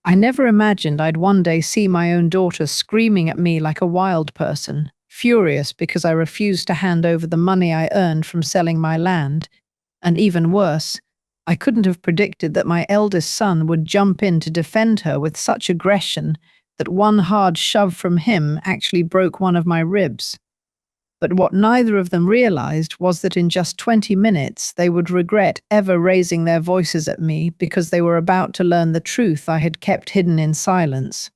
I never imagined I'd one day see my own daughter screaming at me like a wild person, furious because I refused to hand over the money I earned from selling my land. And even worse, I couldn't have predicted that my eldest son would jump in to defend her with such aggression that one hard shove from him actually broke one of my ribs. But what neither of them realized was that in just 20 minutes they would regret ever raising their voices at me because they were about to learn the truth I had kept hidden in silence.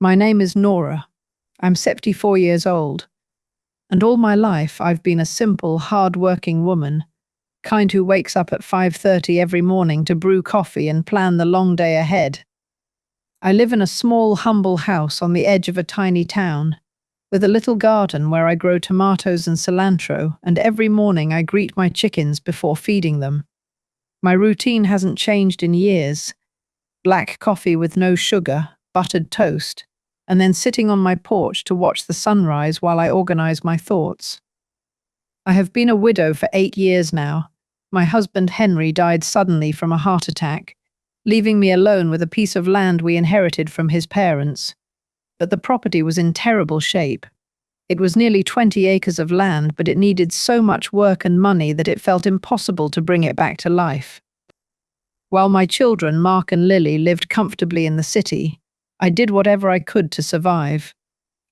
My name is Nora. I'm 74 years old, and all my life I've been a simple, hard-working woman, kind who wakes up at 5:30 every morning to brew coffee and plan the long day ahead. I live in a small, humble house on the edge of a tiny town, with a little garden where I grow tomatoes and cilantro, and every morning I greet my chickens before feeding them. My routine hasn't changed in years. Black coffee with no sugar, buttered toast, and then sitting on my porch to watch the sunrise while I organize my thoughts. I have been a widow for 8 years now. My husband Henry died suddenly from a heart attack, leaving me alone with a piece of land we inherited from his parents. But the property was in terrible shape. It was nearly 20 acres of land, but it needed so much work and money that it felt impossible to bring it back to life. While my children, Mark and Lily, lived comfortably in the city, I did whatever I could to survive.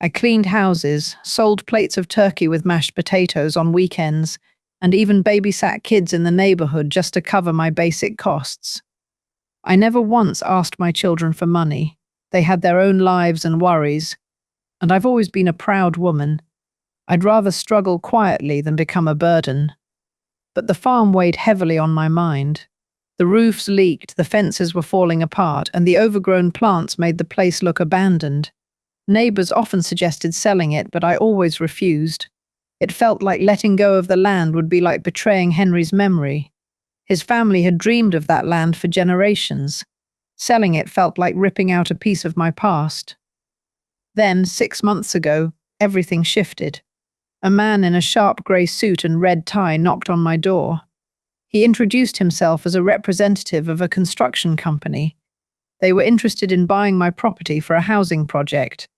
I cleaned houses, sold plates of turkey with mashed potatoes on weekends, and even babysat kids in the neighborhood just to cover my basic costs. I never once asked my children for money. They had their own lives and worries, and I've always been a proud woman. I'd rather struggle quietly than become a burden. But the farm weighed heavily on my mind. The roofs leaked, the fences were falling apart, and the overgrown plants made the place look abandoned. Neighbors often suggested selling it, but I always refused. It felt like letting go of the land would be like betraying Henry's memory. His family had dreamed of that land for generations. Selling it felt like ripping out a piece of my past. Then, 6 months ago, everything shifted. A man in a sharp grey suit and red tie knocked on my door. He introduced himself as a representative of a construction company. They were interested in buying my property for a housing project.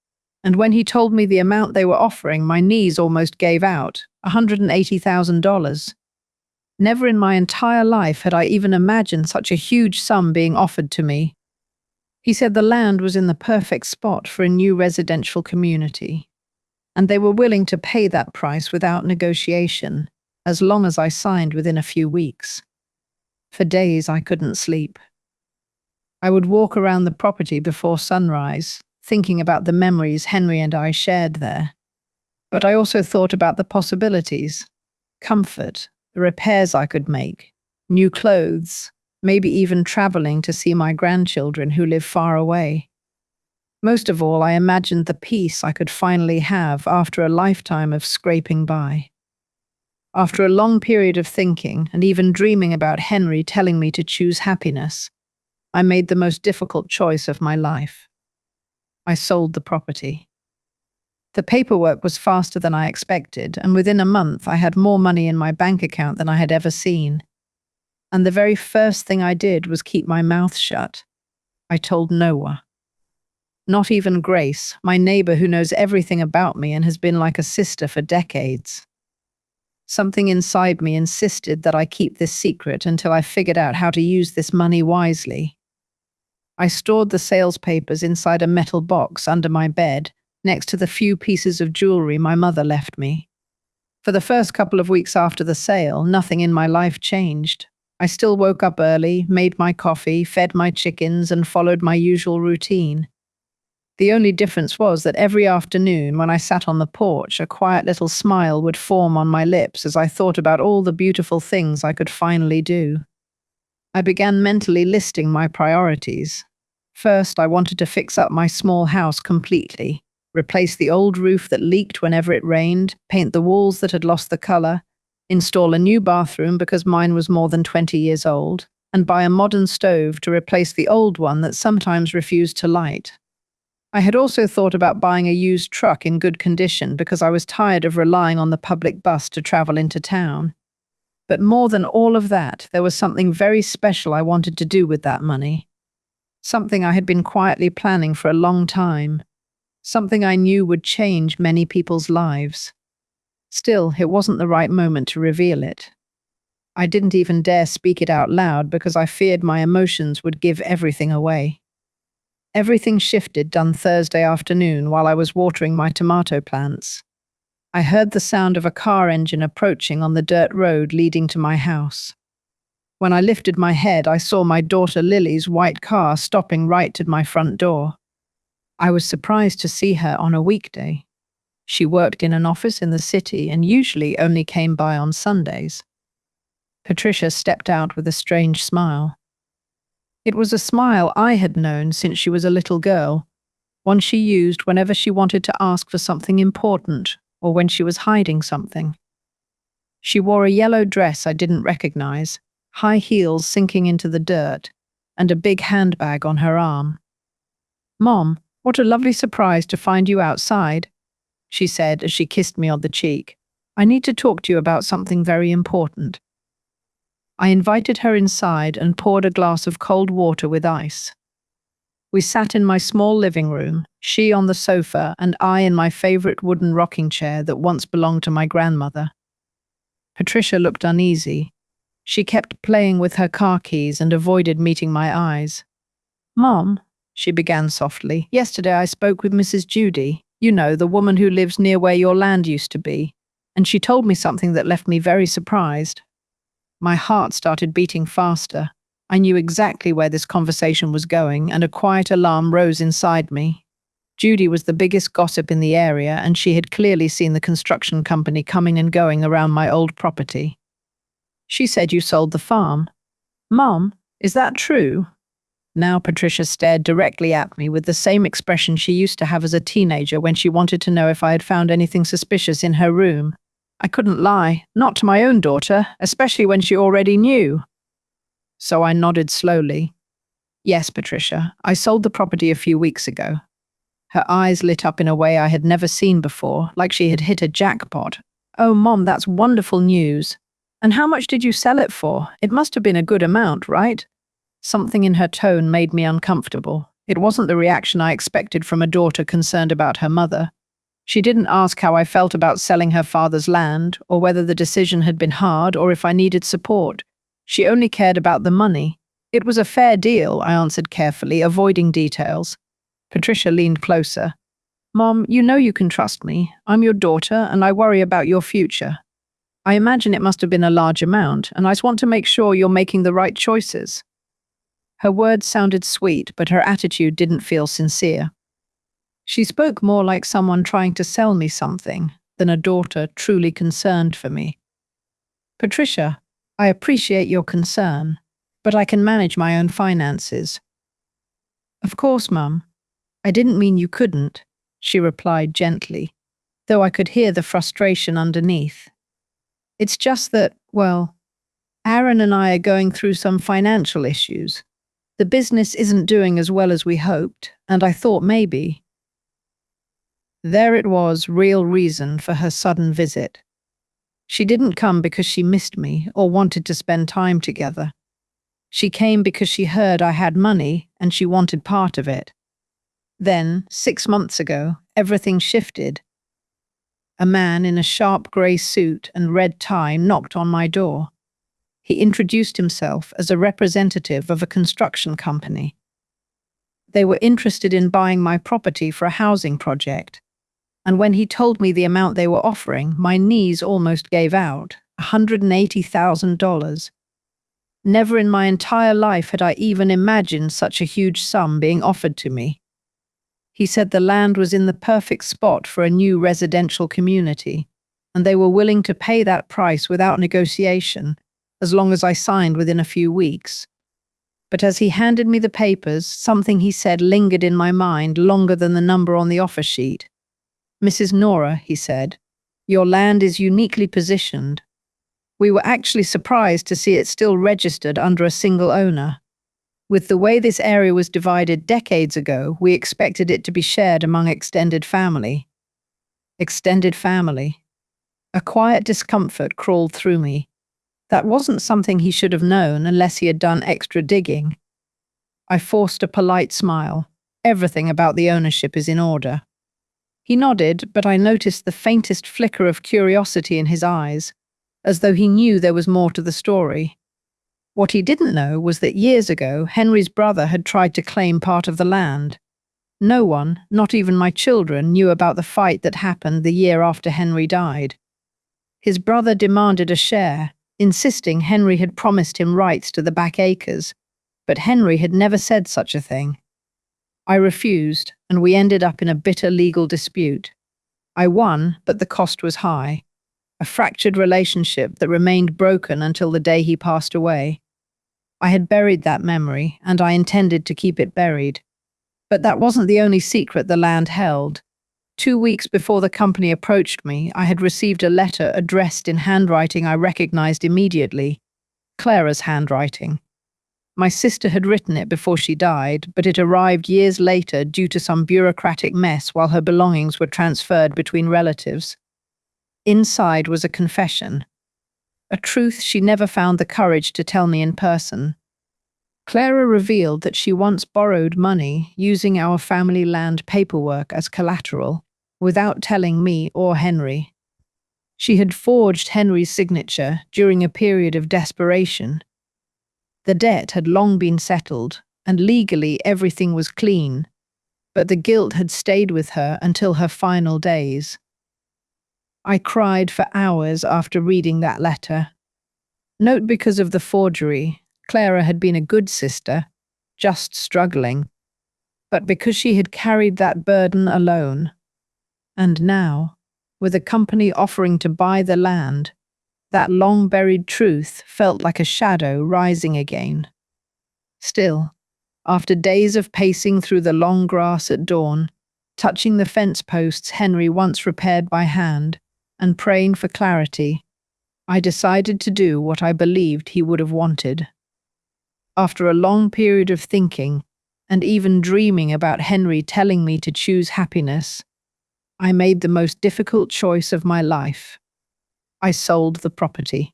And when he told me the amount they were offering, my knees almost gave out, $180,000. Never in my entire life had I even imagined such a huge sum being offered to me. He said the land was in the perfect spot for a new residential community, and they were willing to pay that price without negotiation, as long as I signed within a few weeks. For days I couldn't sleep. I would walk around the property before sunrise, thinking about the memories Henry and I shared there. But I also thought about the possibilities, comfort, the repairs I could make, new clothes, maybe even traveling to see my grandchildren who live far away. Most of all, I imagined the peace I could finally have after a lifetime of scraping by. After a long period of thinking and even dreaming about Henry telling me to choose happiness, I made the most difficult choice of my life. I sold the property. The paperwork was faster than I expected, and within a month I had more money in my bank account than I had ever seen. And the very first thing I did was keep my mouth shut. I told no one. Not even Grace, my neighbor who knows everything about me and has been like a sister for decades. Something inside me insisted that I keep this secret until I figured out how to use this money wisely. I stored the sales papers inside a metal box under my bed, next to the few pieces of jewelry my mother left me. For the first couple of weeks after the sale, nothing in my life changed. I still woke up early, made my coffee, fed my chickens, and followed my usual routine. The only difference was that every afternoon when I sat on the porch, a quiet little smile would form on my lips as I thought about all the beautiful things I could finally do. I began mentally listing my priorities. First, I wanted to fix up my small house completely, replace the old roof that leaked whenever it rained, paint the walls that had lost the color, install a new bathroom because mine was more than 20 years old, and buy a modern stove to replace the old one that sometimes refused to light. I had also thought about buying a used truck in good condition because I was tired of relying on the public bus to travel into town. But more than all of that, there was something very special I wanted to do with that money. something I had been quietly planning for a long time, something I knew would change many people's lives. Still, it wasn't the right moment to reveal it. I didn't even dare speak it out loud because I feared my emotions would give everything away. Everything shifted on Thursday afternoon while I was watering my tomato plants. I heard the sound of a car engine approaching on the dirt road leading to my house. When I lifted my head, I saw my daughter Lily's white car stopping right at my front door. I was surprised to see her on a weekday. She worked in an office in the city and usually only came by on Sundays. Patricia stepped out with a strange smile. It was a smile I had known since she was a little girl, one she used whenever she wanted to ask for something important or when she was hiding something. She wore a yellow dress I didn't recognize, high heels sinking into the dirt, and a big handbag on her arm. "Mom, what a lovely surprise to find you outside," she said as she kissed me on the cheek. "I need to talk to you about something very important." I invited her inside and poured a glass of cold water with ice. We sat in my small living room, she on the sofa and I in my favorite wooden rocking chair that once belonged to my grandmother. Patricia looked uneasy. She kept playing with her car keys and avoided meeting my eyes. "Mom," she began softly, "yesterday I spoke with Mrs. Judy, you know, the woman who lives near where your land used to be, and she told me something that left me very surprised." My heart started beating faster. I knew exactly where this conversation was going, and a quiet alarm rose inside me. Judy was the biggest gossip in the area, and she had clearly seen the construction company coming and going around my old property. "She said you sold the farm." "Mom, is that true?" Now Patricia stared directly at me with the same expression she used to have as a teenager when she wanted to know if I had found anything suspicious in her room. I couldn't lie, not to my own daughter, especially when she already knew. So I nodded slowly. "Yes, Patricia, I sold the property a few weeks ago." Her eyes lit up in a way I had never seen before, like she had hit a jackpot. "Oh, Mom, that's wonderful news. And how much did you sell it for? It must have been a good amount, right?" Something in her tone made me uncomfortable. It wasn't the reaction I expected from a daughter concerned about her mother. She didn't ask how I felt about selling her father's land, or whether the decision had been hard, or if I needed support. She only cared about the money. "It was a fair deal," I answered carefully, avoiding details. Patricia leaned closer. "Mom, you know you can trust me. I'm your daughter, and I worry about your future. I imagine it must have been a large amount, and I just want to make sure you're making the right choices." Her words sounded sweet, but her attitude didn't feel sincere. She spoke more like someone trying to sell me something than a daughter truly concerned for me. "Patricia, I appreciate your concern, but I can manage my own finances." "Of course, Mum. I didn't mean you couldn't," she replied gently, though I could hear the frustration underneath. "It's just that, well, Aaron and I are going through some financial issues. The business isn't doing as well as we hoped, and I thought maybe—" There it was, real reason for her sudden visit. She didn't come because she missed me or wanted to spend time together. She came because she heard I had money and she wanted part of it. Then, 6 months ago, everything shifted. A man in a sharp grey suit and red tie knocked on my door. He introduced himself as a representative of a construction company. They were interested in buying my property for a housing project. And when he told me the amount they were offering, my knees almost gave out, $180,000. Never in my entire life had I even imagined such a huge sum being offered to me. He said the land was in the perfect spot for a new residential community, and they were willing to pay that price without negotiation, as long as I signed within a few weeks. But as he handed me the papers, something he said lingered in my mind longer than the number on the offer sheet. "Mrs. Nora," he said, "your land is uniquely positioned. We were actually surprised to see it still registered under a single owner. With the way this area was divided decades ago, we expected it to be shared among extended family." Extended family. A quiet discomfort crawled through me. That wasn't something he should have known unless he had done extra digging. I forced a polite smile. Everything about the ownership is in order. He nodded, but I noticed the faintest flicker of curiosity in his eyes, as though he knew there was more to the story. What he didn't know was that years ago, Henry's brother had tried to claim part of the land. No one, not even my children, knew about the fight that happened the year after Henry died. His brother demanded a share, insisting Henry had promised him rights to the back acres, but Henry had never said such a thing. I refused, and we ended up in a bitter legal dispute. I won, but the cost was high. A fractured relationship that remained broken until the day he passed away. I had buried that memory, and I intended to keep it buried. But that wasn't the only secret the land held. 2 weeks before the company approached me, I had received a letter addressed in handwriting I recognized immediately. Clara's handwriting. My sister had written it before she died, but it arrived years later due to some bureaucratic mess while her belongings were transferred between relatives. Inside was a confession. A truth she never found the courage to tell me in person. Clara revealed that she once borrowed money using our family land paperwork as collateral, without telling me or Henry. She had forged Henry's signature during a period of desperation. The debt had long been settled, and legally everything was clean, but the guilt had stayed with her until her final days. I cried for hours after reading that letter. Not because of the forgery. Clara had been a good sister, just struggling, but because she had carried that burden alone. And now, with a company offering to buy the land, that long-buried truth felt like a shadow rising again. Still, after days of pacing through the long grass at dawn, touching the fence posts Henry once repaired by hand, and praying for clarity, I decided to do what I believed he would have wanted. After a long period of thinking, and even dreaming about Henry telling me to choose happiness, I made the most difficult choice of my life. I sold the property.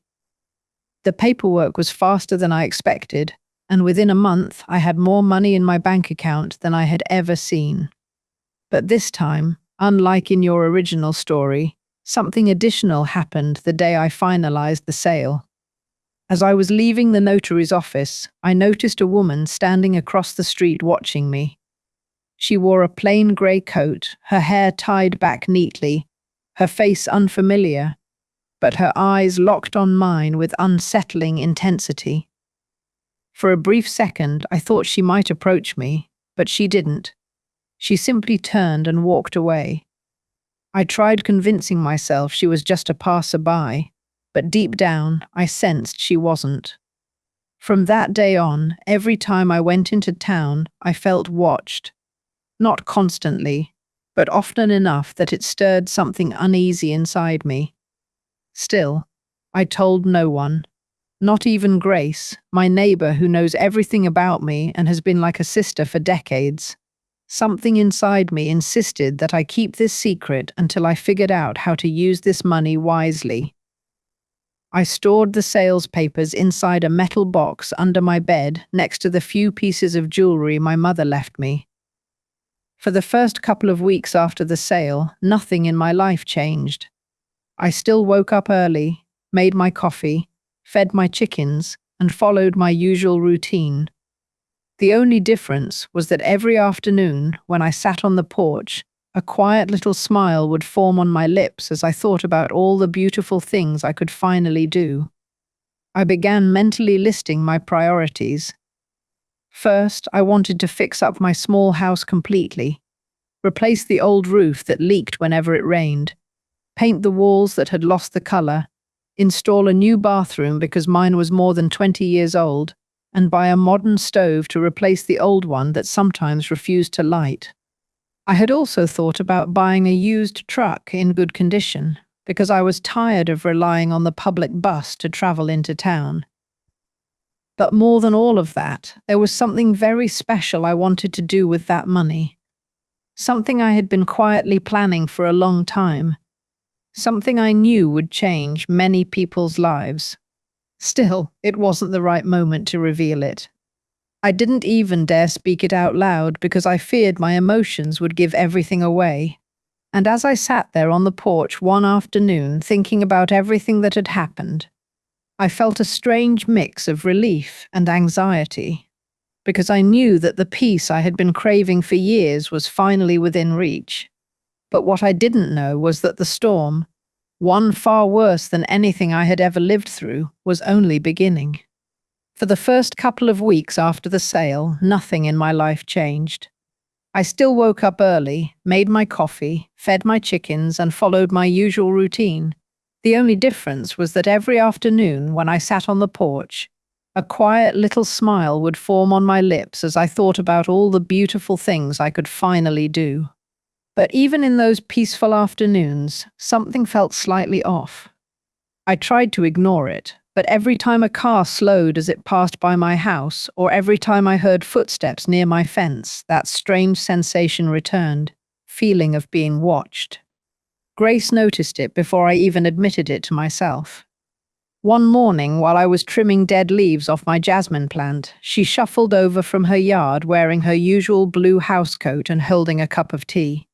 The paperwork was faster than I expected, and within a month I had more money in my bank account than I had ever seen. But this time, unlike in your original story, something additional happened the day I finalized the sale. As I was leaving the notary's office, I noticed a woman standing across the street watching me. She wore a plain grey coat, her hair tied back neatly, her face unfamiliar, but her eyes locked on mine with unsettling intensity. For a brief second, I thought she might approach me, but she didn't. She simply turned and walked away. I tried convincing myself she was just a passerby, but deep down, I sensed she wasn't. From that day on, every time I went into town, I felt watched. Not constantly, but often enough that it stirred something uneasy inside me. Still, I told no one, not even Grace, my neighbor who knows everything about me and has been like a sister for decades. Something inside me insisted that I keep this secret until I figured out how to use this money wisely. I stored the sales papers inside a metal box under my bed next to the few pieces of jewelry my mother left me. For the first couple of weeks after the sale, nothing in my life changed. I still woke up early, made my coffee, fed my chickens, and followed my usual routine. The only difference was that every afternoon, when I sat on the porch, a quiet little smile would form on my lips as I thought about all the beautiful things I could finally do. I began mentally listing my priorities. First, I wanted to fix up my small house completely, replace the old roof that leaked whenever it rained, paint the walls that had lost the color, install a new bathroom because mine was more than 20 years old, and buy a modern stove to replace the old one that sometimes refused to light. I had also thought about buying a used truck in good condition, because I was tired of relying on the public bus to travel into town. But more than all of that, there was something very special I wanted to do with that money. Something I had been quietly planning for a long time. Something I knew would change many people's lives. Still, it wasn't the right moment to reveal it. I didn't even dare speak it out loud because I feared my emotions would give everything away. And as I sat there on the porch one afternoon thinking about everything that had happened, I felt a strange mix of relief and anxiety, because I knew that the peace I had been craving for years was finally within reach. But what I didn't know was that the storm, one far worse than anything I had ever lived through, was only beginning. For the first couple of weeks after the sale, nothing in my life changed. I still woke up early, made my coffee, fed my chickens, and followed my usual routine. The only difference was that every afternoon, when I sat on the porch, a quiet little smile would form on my lips as I thought about all the beautiful things I could finally do. But even in those peaceful afternoons, something felt slightly off. I tried to ignore it, but every time a car slowed as it passed by my house, or every time I heard footsteps near my fence, that strange sensation returned, feeling of being watched. Grace noticed it before I even admitted it to myself. One morning, while I was trimming dead leaves off my jasmine plant, she shuffled over from her yard wearing her usual blue housecoat and holding a cup of tea.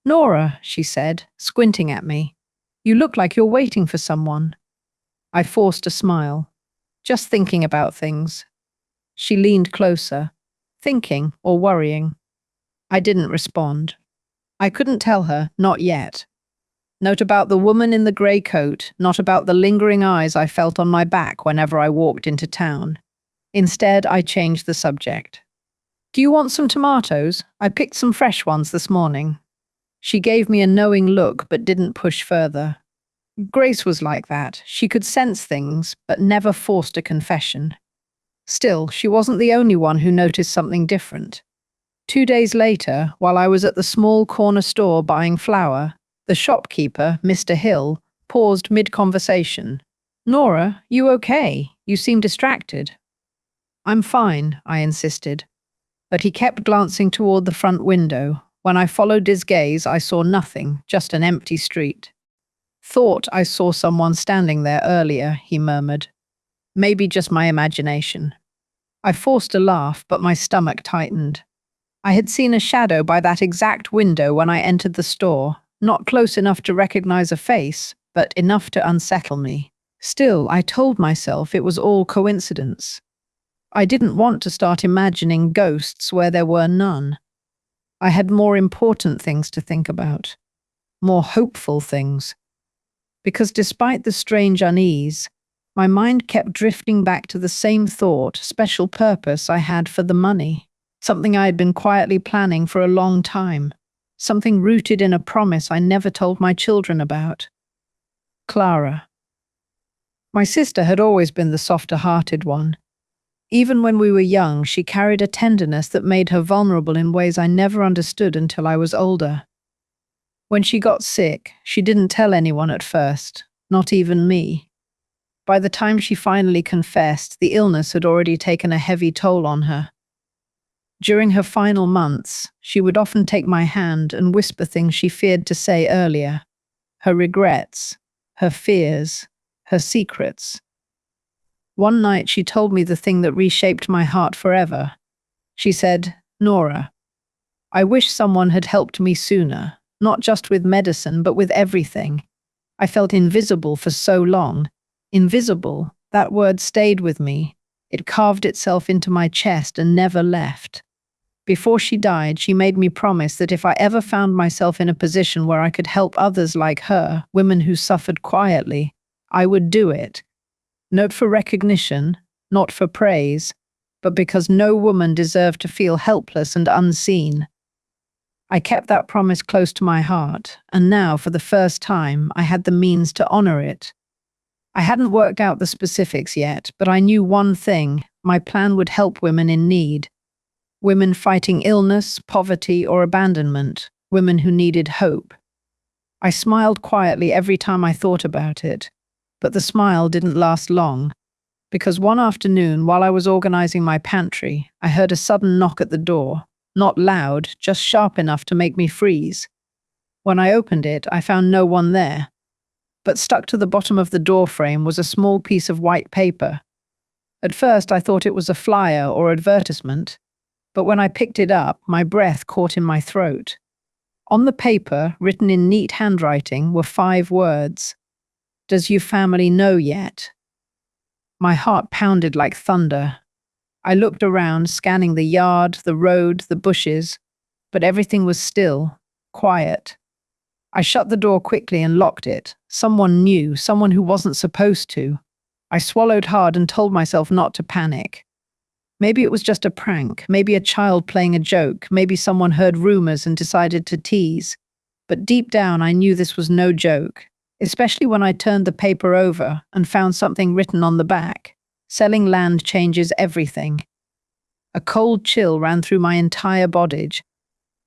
"Nora," she said, squinting at me, "you look like you're waiting for someone." I forced a smile. "Just thinking about things." She leaned closer. "Thinking or worrying?" I didn't respond. I couldn't tell her, not yet. Not about the woman in the grey coat, not about the lingering eyes I felt on my back whenever I walked into town. Instead, I changed the subject. "Do you want some tomatoes? I picked some fresh ones this morning." She gave me a knowing look but didn't push further. Grace was like that. She could sense things, but never forced a confession. Still, she wasn't the only one who noticed something different. 2 days later, while I was at the small corner store buying flour, the shopkeeper, Mr. Hill, paused mid-conversation. "Nora, you okay? You seem distracted." "I'm fine," I insisted. But he kept glancing toward the front window. When I followed his gaze, I saw nothing, just an empty street. "Thought I saw someone standing there earlier," he murmured. "Maybe just my imagination." I forced a laugh, but my stomach tightened. I had seen a shadow by that exact window when I entered the store, not close enough to recognize a face, but enough to unsettle me. Still, I told myself it was all coincidence. I didn't want to start imagining ghosts where there were none. I had more important things to think about, more hopeful things. Because despite the strange unease, my mind kept drifting back to the same thought, special purpose I had for the money, something I had been quietly planning for a long time, something rooted in a promise I never told my children about. Clara. My sister had always been the softer-hearted one. Even when we were young, she carried a tenderness that made her vulnerable in ways I never understood until I was older. When she got sick, she didn't tell anyone at first, not even me. By the time she finally confessed, the illness had already taken a heavy toll on her. During her final months, she would often take my hand and whisper things she feared to say earlier. Her regrets, her fears, her secrets. One night she told me the thing that reshaped my heart forever. She said, "Nora, I wish someone had helped me sooner, not just with medicine, but with everything. I felt invisible for so long. Invisible, that word stayed with me. It carved itself into my chest and never left." Before she died, she made me promise that if I ever found myself in a position where I could help others like her, women who suffered quietly, I would do it. Not for recognition, not for praise, but because no woman deserved to feel helpless and unseen. I kept that promise close to my heart, and now, for the first time, I had the means to honor it. I hadn't worked out the specifics yet, but I knew one thing: my plan would help women in need. Women fighting illness, poverty, or abandonment. Women who needed hope. I smiled quietly every time I thought about it. But the smile didn't last long, because one afternoon, while I was organizing my pantry, I heard a sudden knock at the door, not loud, just sharp enough to make me freeze. When I opened it, I found no one there, but stuck to the bottom of the door frame was a small piece of white paper. At first, I thought it was a flyer or advertisement, but when I picked it up, my breath caught in my throat. On the paper, written in neat handwriting, were 5 words. "Does your family know yet?" My heart pounded like thunder. I looked around, scanning the yard, the road, the bushes, but everything was still, quiet. I shut the door quickly and locked it. Someone knew, someone who wasn't supposed to. I swallowed hard and told myself not to panic. Maybe it was just a prank, maybe a child playing a joke, maybe someone heard rumors and decided to tease. But deep down, I knew this was no joke, especially when I turned the paper over and found something written on the back. Selling land changes everything. A cold chill ran through my entire body.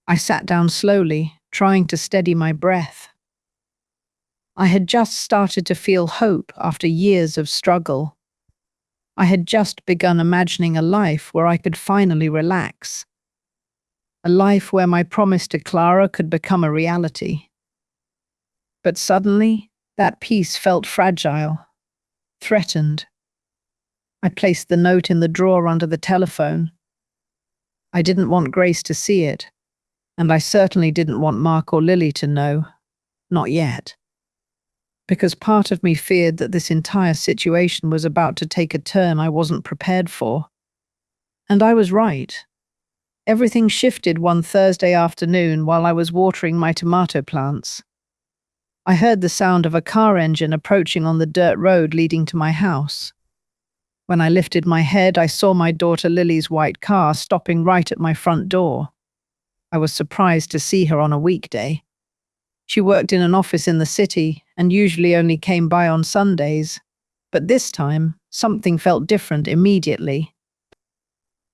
I sat down slowly, trying to steady my breath. I had just started to feel hope after years of struggle. I had just begun imagining a life where I could finally relax. A life where my promise to Clara could become a reality. But suddenly, that peace felt fragile, threatened. I placed the note in the drawer under the telephone. I didn't want Grace to see it, and I certainly didn't want Mark or Lily to know. Not yet. Because part of me feared that this entire situation was about to take a turn I wasn't prepared for. And I was right. Everything shifted one Thursday afternoon while I was watering my tomato plants. I heard the sound of a car engine approaching on the dirt road leading to my house. When I lifted my head, I saw my daughter Lily's white car stopping right at my front door. I was surprised to see her on a weekday. She worked in an office in the city and usually only came by on Sundays. But this time, something felt different immediately.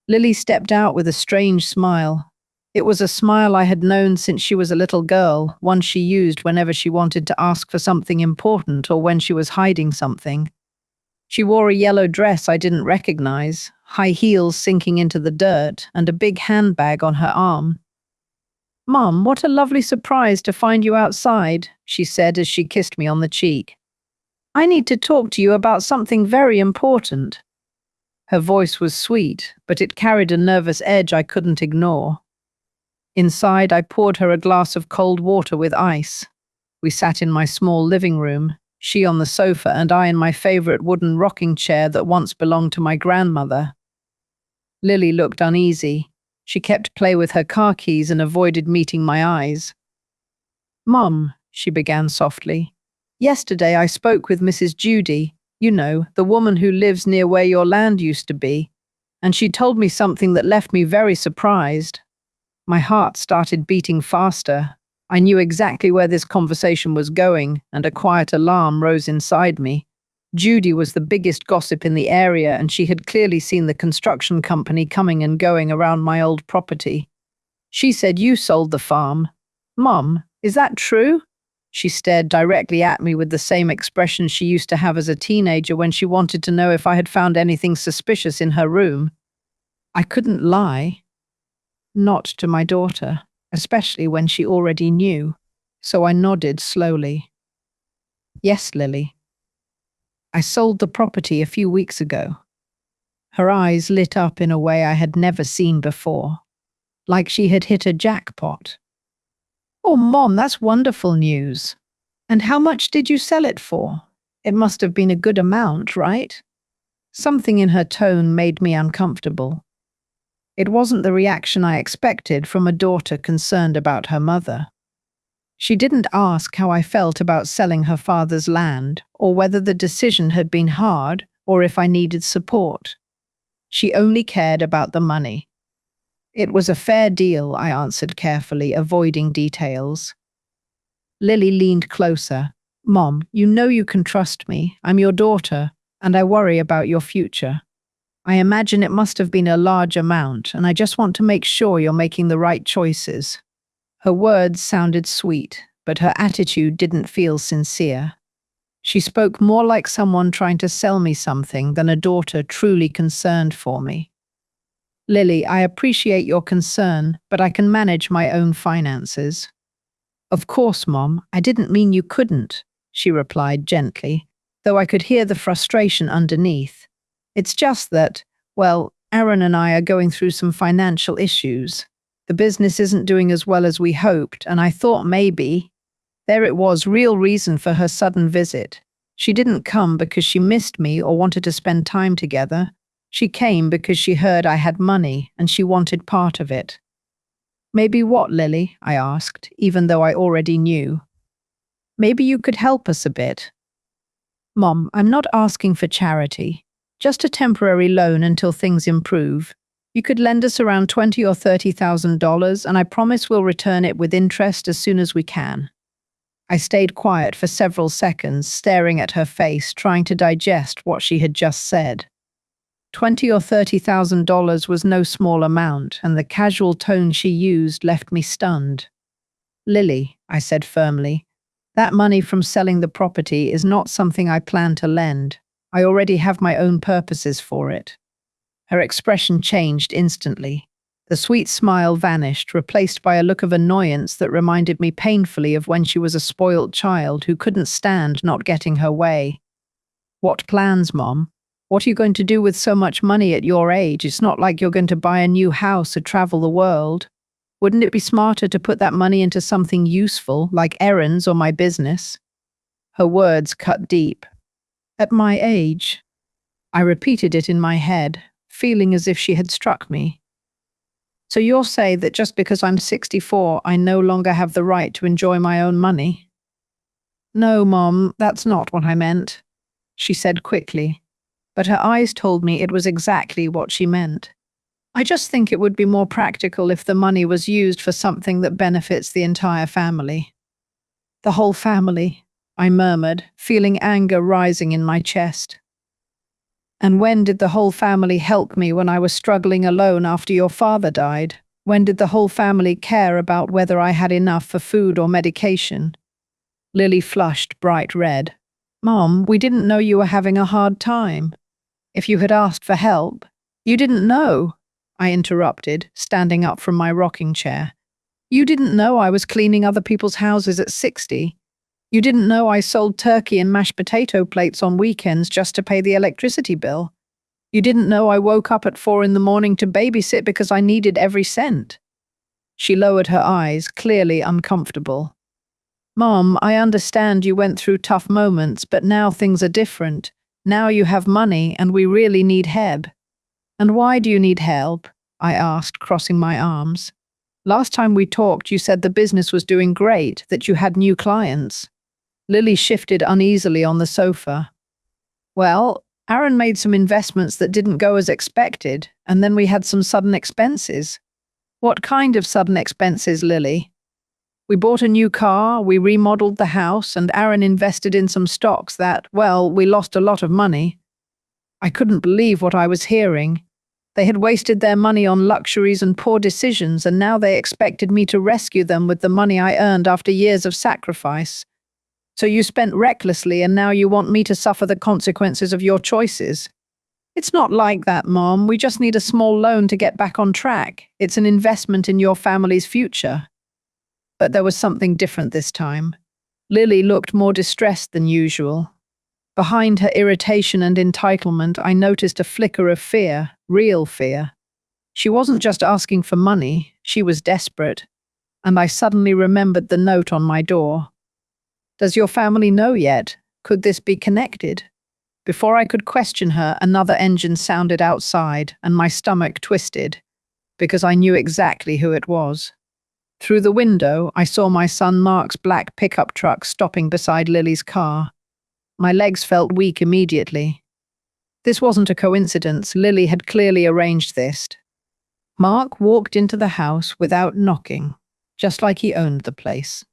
Lily stepped out with a strange smile. It was a smile I had known since she was a little girl, one she used whenever she wanted to ask for something important or when she was hiding something. She wore a yellow dress I didn't recognize, high heels sinking into the dirt, and a big handbag on her arm. "Mum, what a lovely surprise to find you outside," she said as she kissed me on the cheek. "I need to talk to you about something very important." Her voice was sweet, but it carried a nervous edge I couldn't ignore. Inside, I poured her a glass of cold water with ice. We sat in my small living room, she on the sofa and I in my favorite wooden rocking chair that once belonged to my grandmother. Lily looked uneasy. She kept play with her car keys and avoided meeting my eyes. "Mum," she began softly, "yesterday I spoke with Mrs. Judy, you know, the woman who lives near where your land used to be, and she told me something that left me very surprised." My heart started beating faster. I knew exactly where this conversation was going, and a quiet alarm rose inside me. Judy was the biggest gossip in the area, and she had clearly seen the construction company coming and going around my old property. "She said you sold the farm." "Mum, is that true?" She stared directly at me with the same expression she used to have as a teenager when she wanted to know if I had found anything suspicious in her room. I couldn't lie. Not to my daughter, especially when she already knew. So I nodded slowly. "Yes, Lily. I sold the property a few weeks ago." Her eyes lit up in a way I had never seen before, like she had hit a jackpot. "Oh, Mom, that's wonderful news. And how much did you sell it for? It must have been a good amount, right?" Something in her tone made me uncomfortable. It wasn't the reaction I expected from a daughter concerned about her mother. She didn't ask how I felt about selling her father's land, or whether the decision had been hard, or if I needed support. She only cared about the money. "It was a fair deal," I answered carefully, avoiding details. Lily leaned closer. "Mom, you know you can trust me. I'm your daughter, and I worry about your future. I imagine it must have been a large amount, and I just want to make sure you're making the right choices." Her words sounded sweet, but her attitude didn't feel sincere. She spoke more like someone trying to sell me something than a daughter truly concerned for me. "Lily, I appreciate your concern, but I can manage my own finances." "Of course, Mom, I didn't mean you couldn't," she replied gently, though I could hear the frustration underneath. It's just that, well, Aaron and I are going through some financial issues. The business isn't doing as well as we hoped, and I thought maybe. There it was, real reason for her sudden visit. She didn't come because she missed me or wanted to spend time together. She came because she heard I had money and she wanted part of it. Maybe what, Lily? I asked, even though I already knew. Maybe you could help us a bit. Mom, I'm not asking for charity. Just a temporary loan until things improve. You could lend us around $20,000 or $30,000 and I promise we'll return it with interest as soon as we can. I stayed quiet for several seconds, staring at her face, trying to digest what she had just said. $20,000 or $30,000 was no small amount, and the casual tone she used left me stunned. Lily, I said firmly, that money from selling the property is not something I plan to lend. I already have my own purposes for it. Her expression changed instantly. The sweet smile vanished, replaced by a look of annoyance that reminded me painfully of when she was a spoilt child who couldn't stand not getting her way. What plans, Mom? What are you going to do with so much money at your age? It's not like you're going to buy a new house or travel the world. Wouldn't it be smarter to put that money into something useful, like errands or my business? Her words cut deep. At my age? I repeated it in my head, feeling as if she had struck me. So you'll say that just because I'm 64, I no longer have the right to enjoy my own money? No, Mom, that's not what I meant, she said quickly, but her eyes told me it was exactly what she meant. I just think it would be more practical if the money was used for something that benefits the entire family. The whole family, I murmured, feeling anger rising in my chest. And when did the whole family help me when I was struggling alone after your father died? When did the whole family care about whether I had enough for food or medication? Lily flushed bright red. Mom, we didn't know you were having a hard time. If you had asked for help, you didn't know, I interrupted, standing up from my rocking chair. You didn't know I was cleaning other people's houses at 60. You didn't know I sold turkey and mashed potato plates on weekends just to pay the electricity bill. You didn't know I woke up at 4 in the morning to babysit because I needed every cent. She lowered her eyes, clearly uncomfortable. Mom, I understand you went through tough moments, but now things are different. Now you have money and we really need help. And why do you need help? I asked, crossing my arms. Last time we talked, you said the business was doing great, that you had new clients. Lily shifted uneasily on the sofa. Well, Aaron made some investments that didn't go as expected, and then we had some sudden expenses. What kind of sudden expenses, Lily? We bought a new car, we remodeled the house, and Aaron invested in some stocks that, well, we lost a lot of money. I couldn't believe what I was hearing. They had wasted their money on luxuries and poor decisions, and now they expected me to rescue them with the money I earned after years of sacrifice. So you spent recklessly, and now you want me to suffer the consequences of your choices. It's not like that, Mom. We just need a small loan to get back on track. It's an investment in your family's future. But there was something different this time. Lily looked more distressed than usual. Behind her irritation and entitlement, I noticed a flicker of fear, real fear. She wasn't just asking for money, she was desperate. And I suddenly remembered the note on my door. Does your family know yet? Could this be connected? Before I could question her, another engine sounded outside, and my stomach twisted, because I knew exactly who it was. Through the window, I saw my son Mark's black pickup truck stopping beside Lily's car. My legs felt weak immediately. This wasn't a coincidence. Lily had clearly arranged this. Mark walked into the house without knocking, just like he owned the place.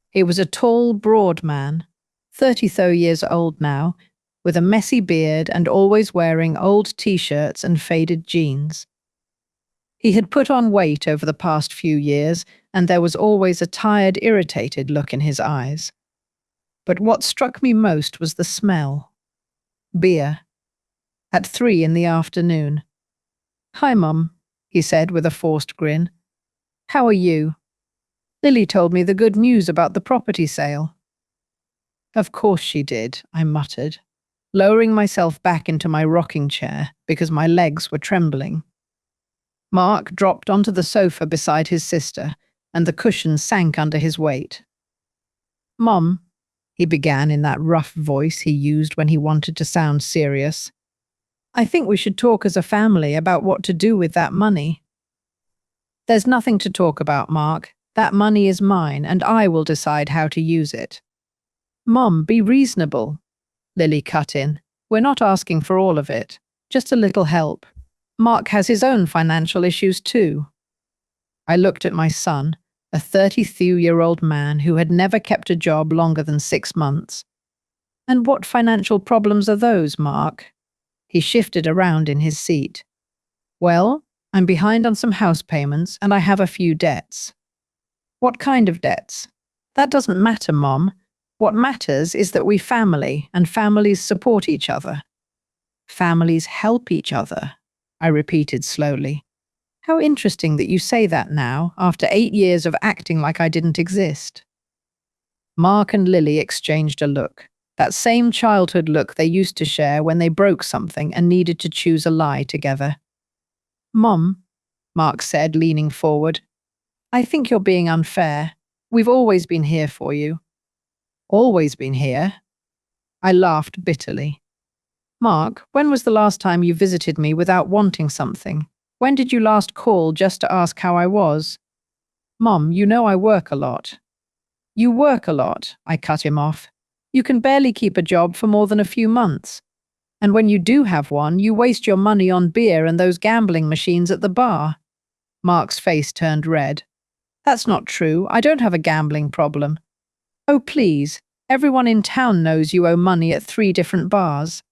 He was a tall, broad man, 30 years old now, with a messy beard and always wearing old t-shirts and faded jeans. He had put on weight over the past few years, and there was always a tired, irritated look in his eyes. But what struck me most was the smell. Beer. At 3 in the afternoon. "Hi, Mum," he said with a forced grin. "How are you? Lily told me the good news about the property sale." "Of course she did," I muttered. lowering myself back into my rocking chair because my legs were trembling. Mark dropped onto the sofa beside his sister, and the cushion sank under his weight. "Mom," he began in that rough voice he used when he wanted to sound serious, "I think we should talk as a family about what to do with that money." "There's nothing to talk about, Mark. That money is mine, and I will decide how to use it." "Mom, be reasonable," Lily cut in. "We're not asking for all of it, just a little help. Mark has his own financial issues too." I looked at my son, a 32-year-old man who had never kept a job longer than 6 months. "And what financial problems are those, Mark?" He shifted around in his seat. "Well, I'm behind on some house payments and I have a few debts." "What kind of debts?" "That doesn't matter, Mom. What matters is that we family and families support each other." "Families help each other," I repeated slowly. "How interesting that you say that now, after 8 years of acting like I didn't exist." Mark and Lily exchanged a look, that same childhood look they used to share when they broke something and needed to choose a lie together. "Mom," Mark said, leaning forward, "I think you're being unfair. We've always been here for you." "Always been here?" I laughed bitterly. "Mark, when was the last time you visited me without wanting something? When did you last call just to ask how I was?" "Mom, you know I work a lot." "You work a lot," I cut him off. "You can barely keep a job for more than a few months. And when you do have one, you waste your money on beer and those gambling machines at the bar." Mark's face turned red. "That's not true. I don't have a gambling problem." "Oh, please. Everyone in town knows you owe money at 3 different bars."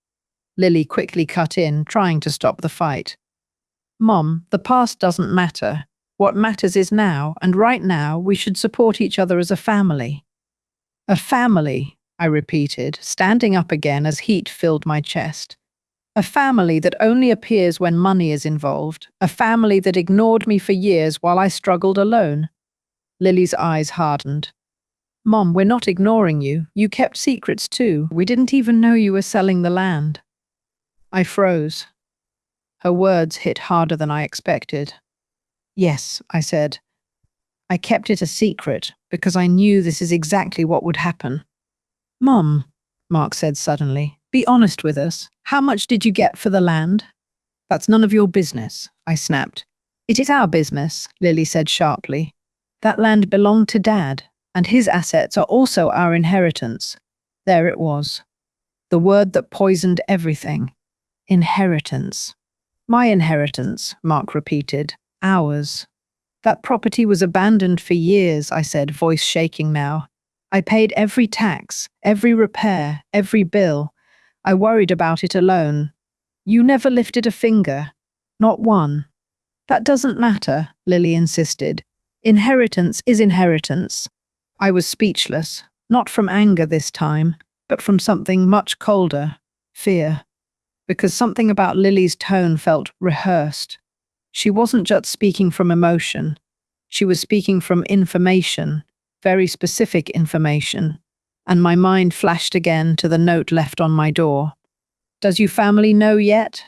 Lily quickly cut in, trying to stop the fight. "Mom, the past doesn't matter. What matters is now, and right now we should support each other as a family." "A family," I repeated, standing up again as heat filled my chest. "A family that only appears when money is involved. A family that ignored me for years while I struggled alone." Lily's eyes hardened. "Mom, we're not ignoring you. You kept secrets too. We didn't even know you were selling the land." I froze. Her words hit harder than I expected. "Yes," I said. "I kept it a secret because I knew this is exactly what would happen." "Mom," Mark said suddenly, "be honest with us. How much did you get for the land?" "That's none of your business," I snapped. "It is our business," Lily said sharply. "That land belonged to Dad, and his assets are also our inheritance." There it was. The word that poisoned everything. Inheritance. "My inheritance," Mark repeated. "Ours." "That property was abandoned for years," I said, voice shaking now. "I paid every tax, every repair, every bill. I worried about it alone. You never lifted a finger. Not one." "That doesn't matter," Lily insisted. "Inheritance is inheritance." I was speechless, not from anger this time, but from something much colder, fear. Because something about Lily's tone felt rehearsed. She wasn't just speaking from emotion. She was speaking from information, very specific information. And my mind flashed again to the note left on my door. "Does you family know yet?"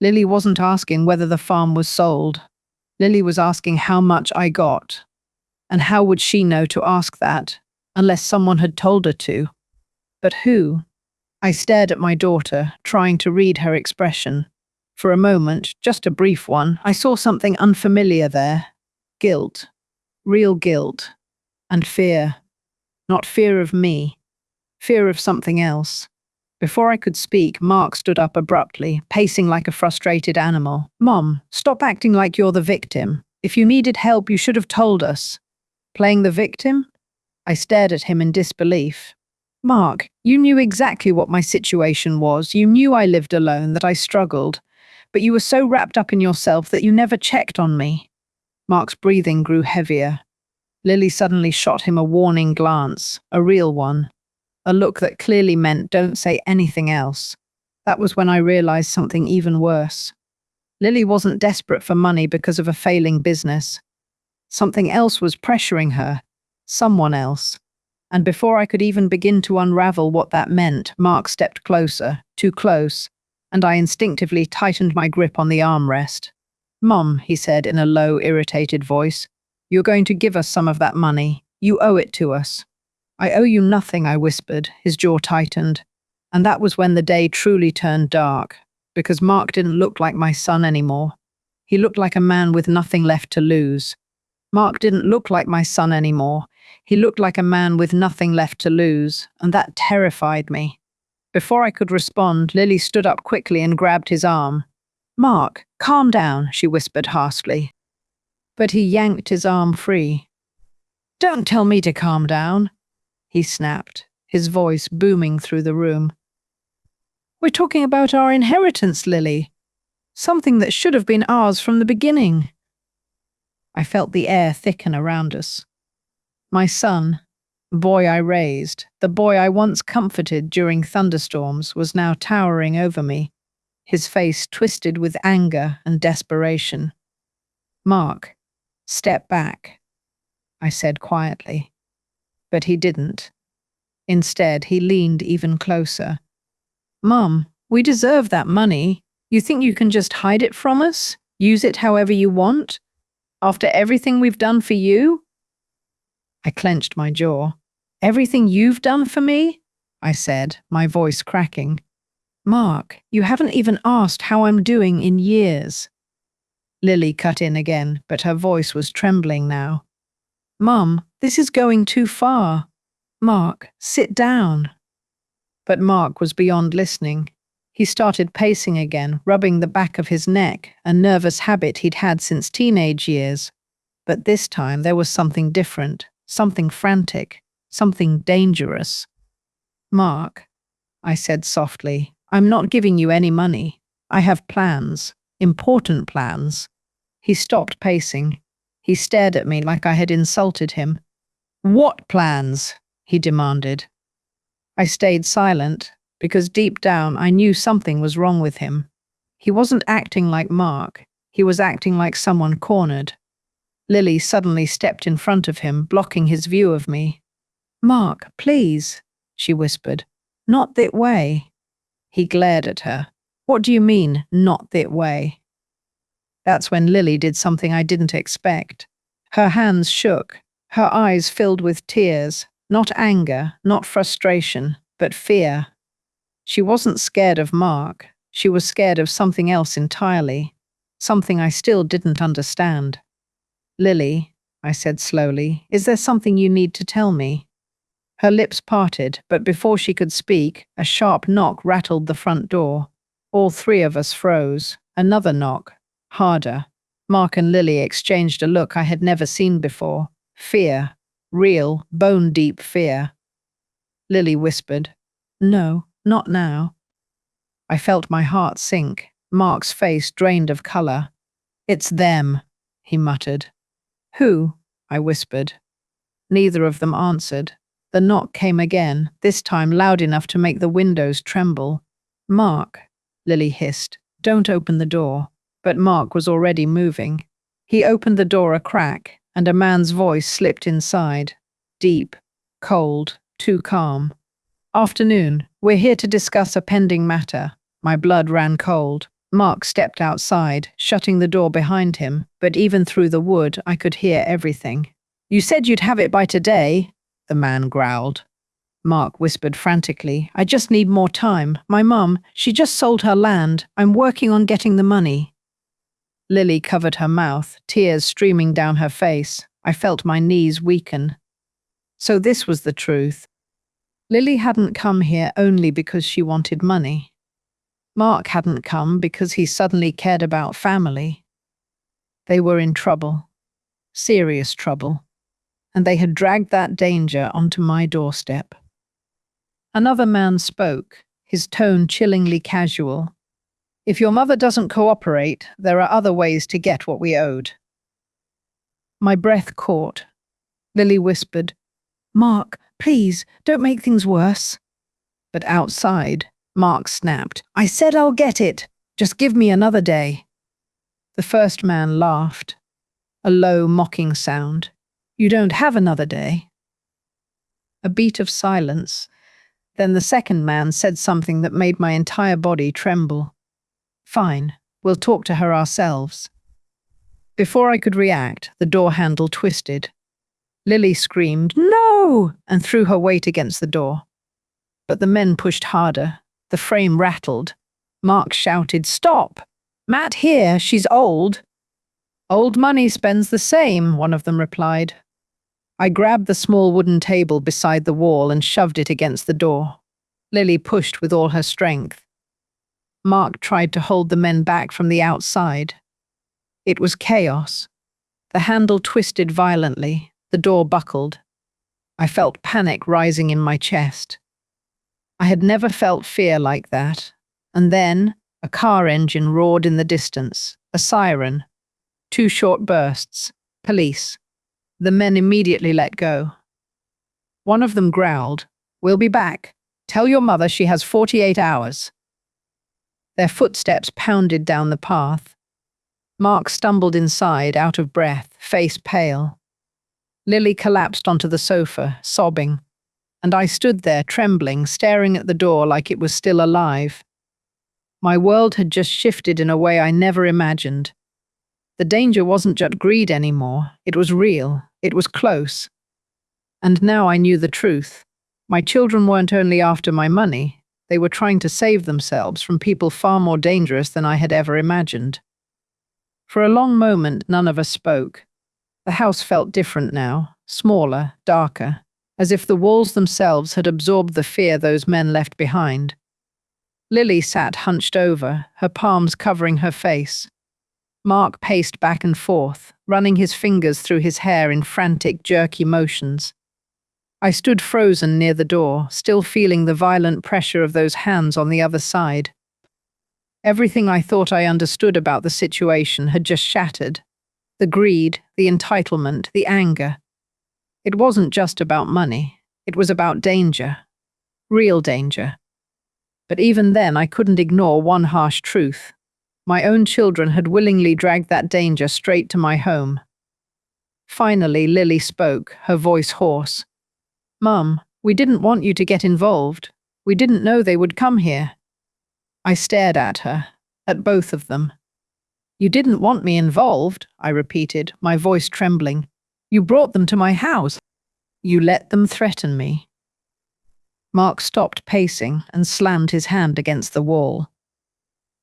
Lily wasn't asking whether the farm was sold. Lily was asking how much I got. And how would she know to ask that, unless someone had told her to? But who? I stared at my daughter, trying to read her expression. For a moment, just a brief one, I saw something unfamiliar there. Guilt. Real guilt. And fear. Not fear of me. Fear of something else. Before I could speak, Mark stood up abruptly, pacing like a frustrated animal. "Mom, stop acting like you're the victim. If you needed help, you should have told us." "Playing the victim?" I stared at him in disbelief. "Mark, you knew exactly what my situation was. You knew I lived alone, that I struggled. But you were so wrapped up in yourself that you never checked on me." Mark's breathing grew heavier. Lily suddenly shot him a warning glance, a real one. A look that clearly meant don't say anything else. That was when I realized something even worse. Lily wasn't desperate for money because of a failing business. Something else was pressuring her. Someone else. And before I could even begin to unravel what that meant, Mark stepped closer, too close, and I instinctively tightened my grip on the armrest. "Mum," he said in a low, irritated voice, "you're going to give us some of that money. You owe it to us." "I owe you nothing," I whispered, his jaw tightened. And that was when the day truly turned dark, because Mark didn't look like my son anymore. He looked like a man with nothing left to lose. Mark didn't look like my son anymore. He looked like a man with nothing left to lose, and that terrified me. Before I could respond, Lily stood up quickly and grabbed his arm. "Mark, calm down," she whispered harshly. But he yanked his arm free. "Don't tell me to calm down," he snapped, his voice booming through the room. "We're talking about our inheritance, Lily. Something that should have been ours from the beginning." I felt the air thicken around us. My son, the boy I raised, the boy I once comforted during thunderstorms, was now towering over me, his face twisted with anger and desperation. "Mark, step back," I said quietly. But he didn't. Instead, he leaned even closer. "Mum, we deserve that money. You think you can just hide it from us? Use it however you want? After everything we've done for you?" I clenched my jaw. "Everything you've done for me?" I said, my voice cracking. "Mark, you haven't even asked how I'm doing in years." Lily cut in again, but her voice was trembling now. "Mum, this is going too far. Mark, sit down." But Mark was beyond listening. He started pacing again, rubbing the back of his neck, a nervous habit he'd had since teenage years. But this time there was something different, something frantic, something dangerous. "Mark," I said softly, "I'm not giving you any money. I have plans, important plans." He stopped pacing. He stared at me like I had insulted him. "What plans?" he demanded. I stayed silent, because deep down I knew something was wrong with him. He wasn't acting like Mark. He was acting like someone cornered. Lily suddenly stepped in front of him, blocking his view of me. "Mark, please," she whispered. "Not that way." He glared at her. "What do you mean, not that way?" That's when Lily did something I didn't expect. Her hands shook, her eyes filled with tears, not anger, not frustration, but fear. She wasn't scared of Mark. She was scared of something else entirely, something I still didn't understand. "Lily," I said slowly, "is there something you need to tell me?" Her lips parted, but before she could speak, a sharp knock rattled the front door. All three of us froze. Another knock, harder. Mark and Lily exchanged a look I had never seen before. Fear. Real, bone-deep fear. Lily whispered, "No, not now." I felt my heart sink. Mark's face drained of color. "It's them," he muttered. "Who?" I whispered. Neither of them answered. The knock came again, this time loud enough to make the windows tremble. "Mark," Lily hissed, "don't open the door." But Mark was already moving. He opened the door a crack, and a man's voice slipped inside. Deep, cold, too calm. "Afternoon. We're here to discuss a pending matter." My blood ran cold. Mark stepped outside, shutting the door behind him, but even through the wood I could hear everything. "You said you'd have it by today," the man growled. Mark whispered frantically, "I just need more time. My mum, she just sold her land. I'm working on getting the money." Lily covered her mouth, tears streaming down her face. I felt my knees weaken. So this was the truth. Lily hadn't come here only because she wanted money. Mark hadn't come because he suddenly cared about family. They were in trouble. Serious trouble. And they had dragged that danger onto my doorstep. Another man spoke, his tone chillingly casual. "If your mother doesn't cooperate, there are other ways to get what we owed." My breath caught. Lily whispered, "Mark, please, don't make things worse." But outside, Mark snapped, "I said I'll get it. Just give me another day." The first man laughed. A low, mocking sound. "You don't have another day." A beat of silence. Then the second man said something that made my entire body tremble. Fine, we'll talk to her ourselves. Before I could react, the door handle twisted. Lily screamed, "No!" and threw her weight against the door. But the men pushed harder. The frame rattled. Mark shouted, "Stop! Matt here, she's old." "Old money spends the same," one of them replied. I grabbed the small wooden table beside the wall and shoved it against the door. Lily pushed with all her strength. Mark tried to hold the men back from the outside. It was chaos. The handle twisted violently. The door buckled. I felt panic rising in my chest. I had never felt fear like that. And then a car engine roared in the distance. A siren. 2 short bursts. Police. The men immediately let go. One of them growled, "We'll be back. Tell your mother she has 48 hours." Their footsteps pounded down the path. Mark stumbled inside, out of breath, face pale. Lily collapsed onto the sofa, sobbing, and I stood there trembling, staring at the door like it was still alive. My world had just shifted in a way I never imagined. The danger wasn't just greed anymore. It was real. It was close. And now I knew the truth. My children weren't only after my money, they were trying to save themselves from people far more dangerous than I had ever imagined. For a long moment, none of us spoke. The house felt different now, smaller, darker, as if the walls themselves had absorbed the fear those men left behind. Lily sat hunched over, her palms covering her face. Mark paced back and forth, running his fingers through his hair in frantic, jerky motions. I stood frozen near the door, still feeling the violent pressure of those hands on the other side. Everything I thought I understood about the situation had just shattered. The greed, the entitlement, the anger. It wasn't just about money. It was about danger. Real danger. But even then, I couldn't ignore one harsh truth. My own children had willingly dragged that danger straight to my home. Finally, Lily spoke, her voice hoarse. "Mum, we didn't want you to get involved. We didn't know they would come here." I stared at her, at both of them. "You didn't want me involved," I repeated, my voice trembling. "You brought them to my house. You let them threaten me." Mark stopped pacing and slammed his hand against the wall.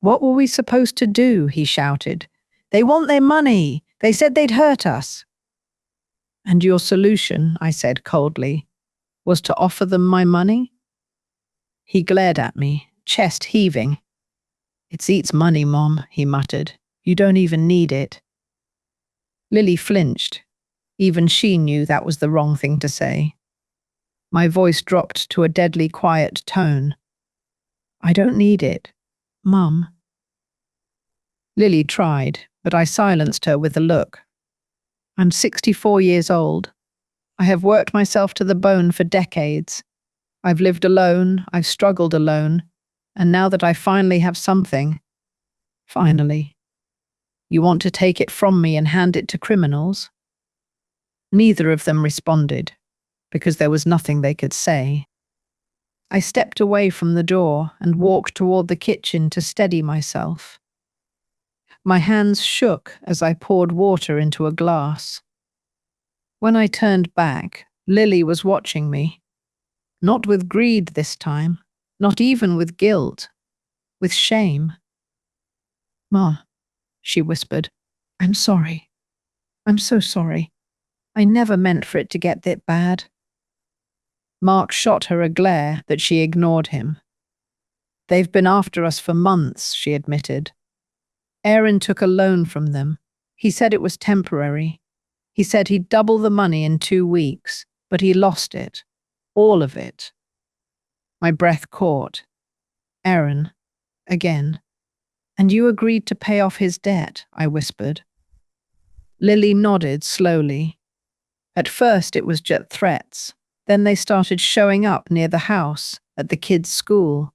"What were we supposed to do?" he shouted. "They want their money. They said they'd hurt us." "And your solution," I said coldly, "was to offer them my money?" He glared at me, chest heaving. "It eats money, Mom," he muttered. "You don't even need it." Lily flinched. Even she knew that was the wrong thing to say. My voice dropped to a deadly quiet tone. "I don't need it, Mum." Lily tried, but I silenced her with a look. "I'm 64 years old. I have worked myself to the bone for decades. I've lived alone, I've struggled alone, and now that I finally have something, finally, you want to take it from me and hand it to criminals?" Neither of them responded, because there was nothing they could say. I stepped away from the door and walked toward the kitchen to steady myself. My hands shook as I poured water into a glass. When I turned back, Lily was watching me. Not with greed this time, not even with guilt, with shame. "Ma," she whispered, "I'm sorry. I'm so sorry. I never meant for it to get that bad." Mark shot her a glare, but she ignored him. "They've been after us for months," she admitted. "Aaron took a loan from them. He said it was temporary. He said he'd double the money in 2 weeks, but he lost it. All of it." My breath caught. "Aaron. Again. And you agreed to pay off his debt," I whispered. Lily nodded slowly. At first it was just threats. Then they started showing up near the house, at the kids' school.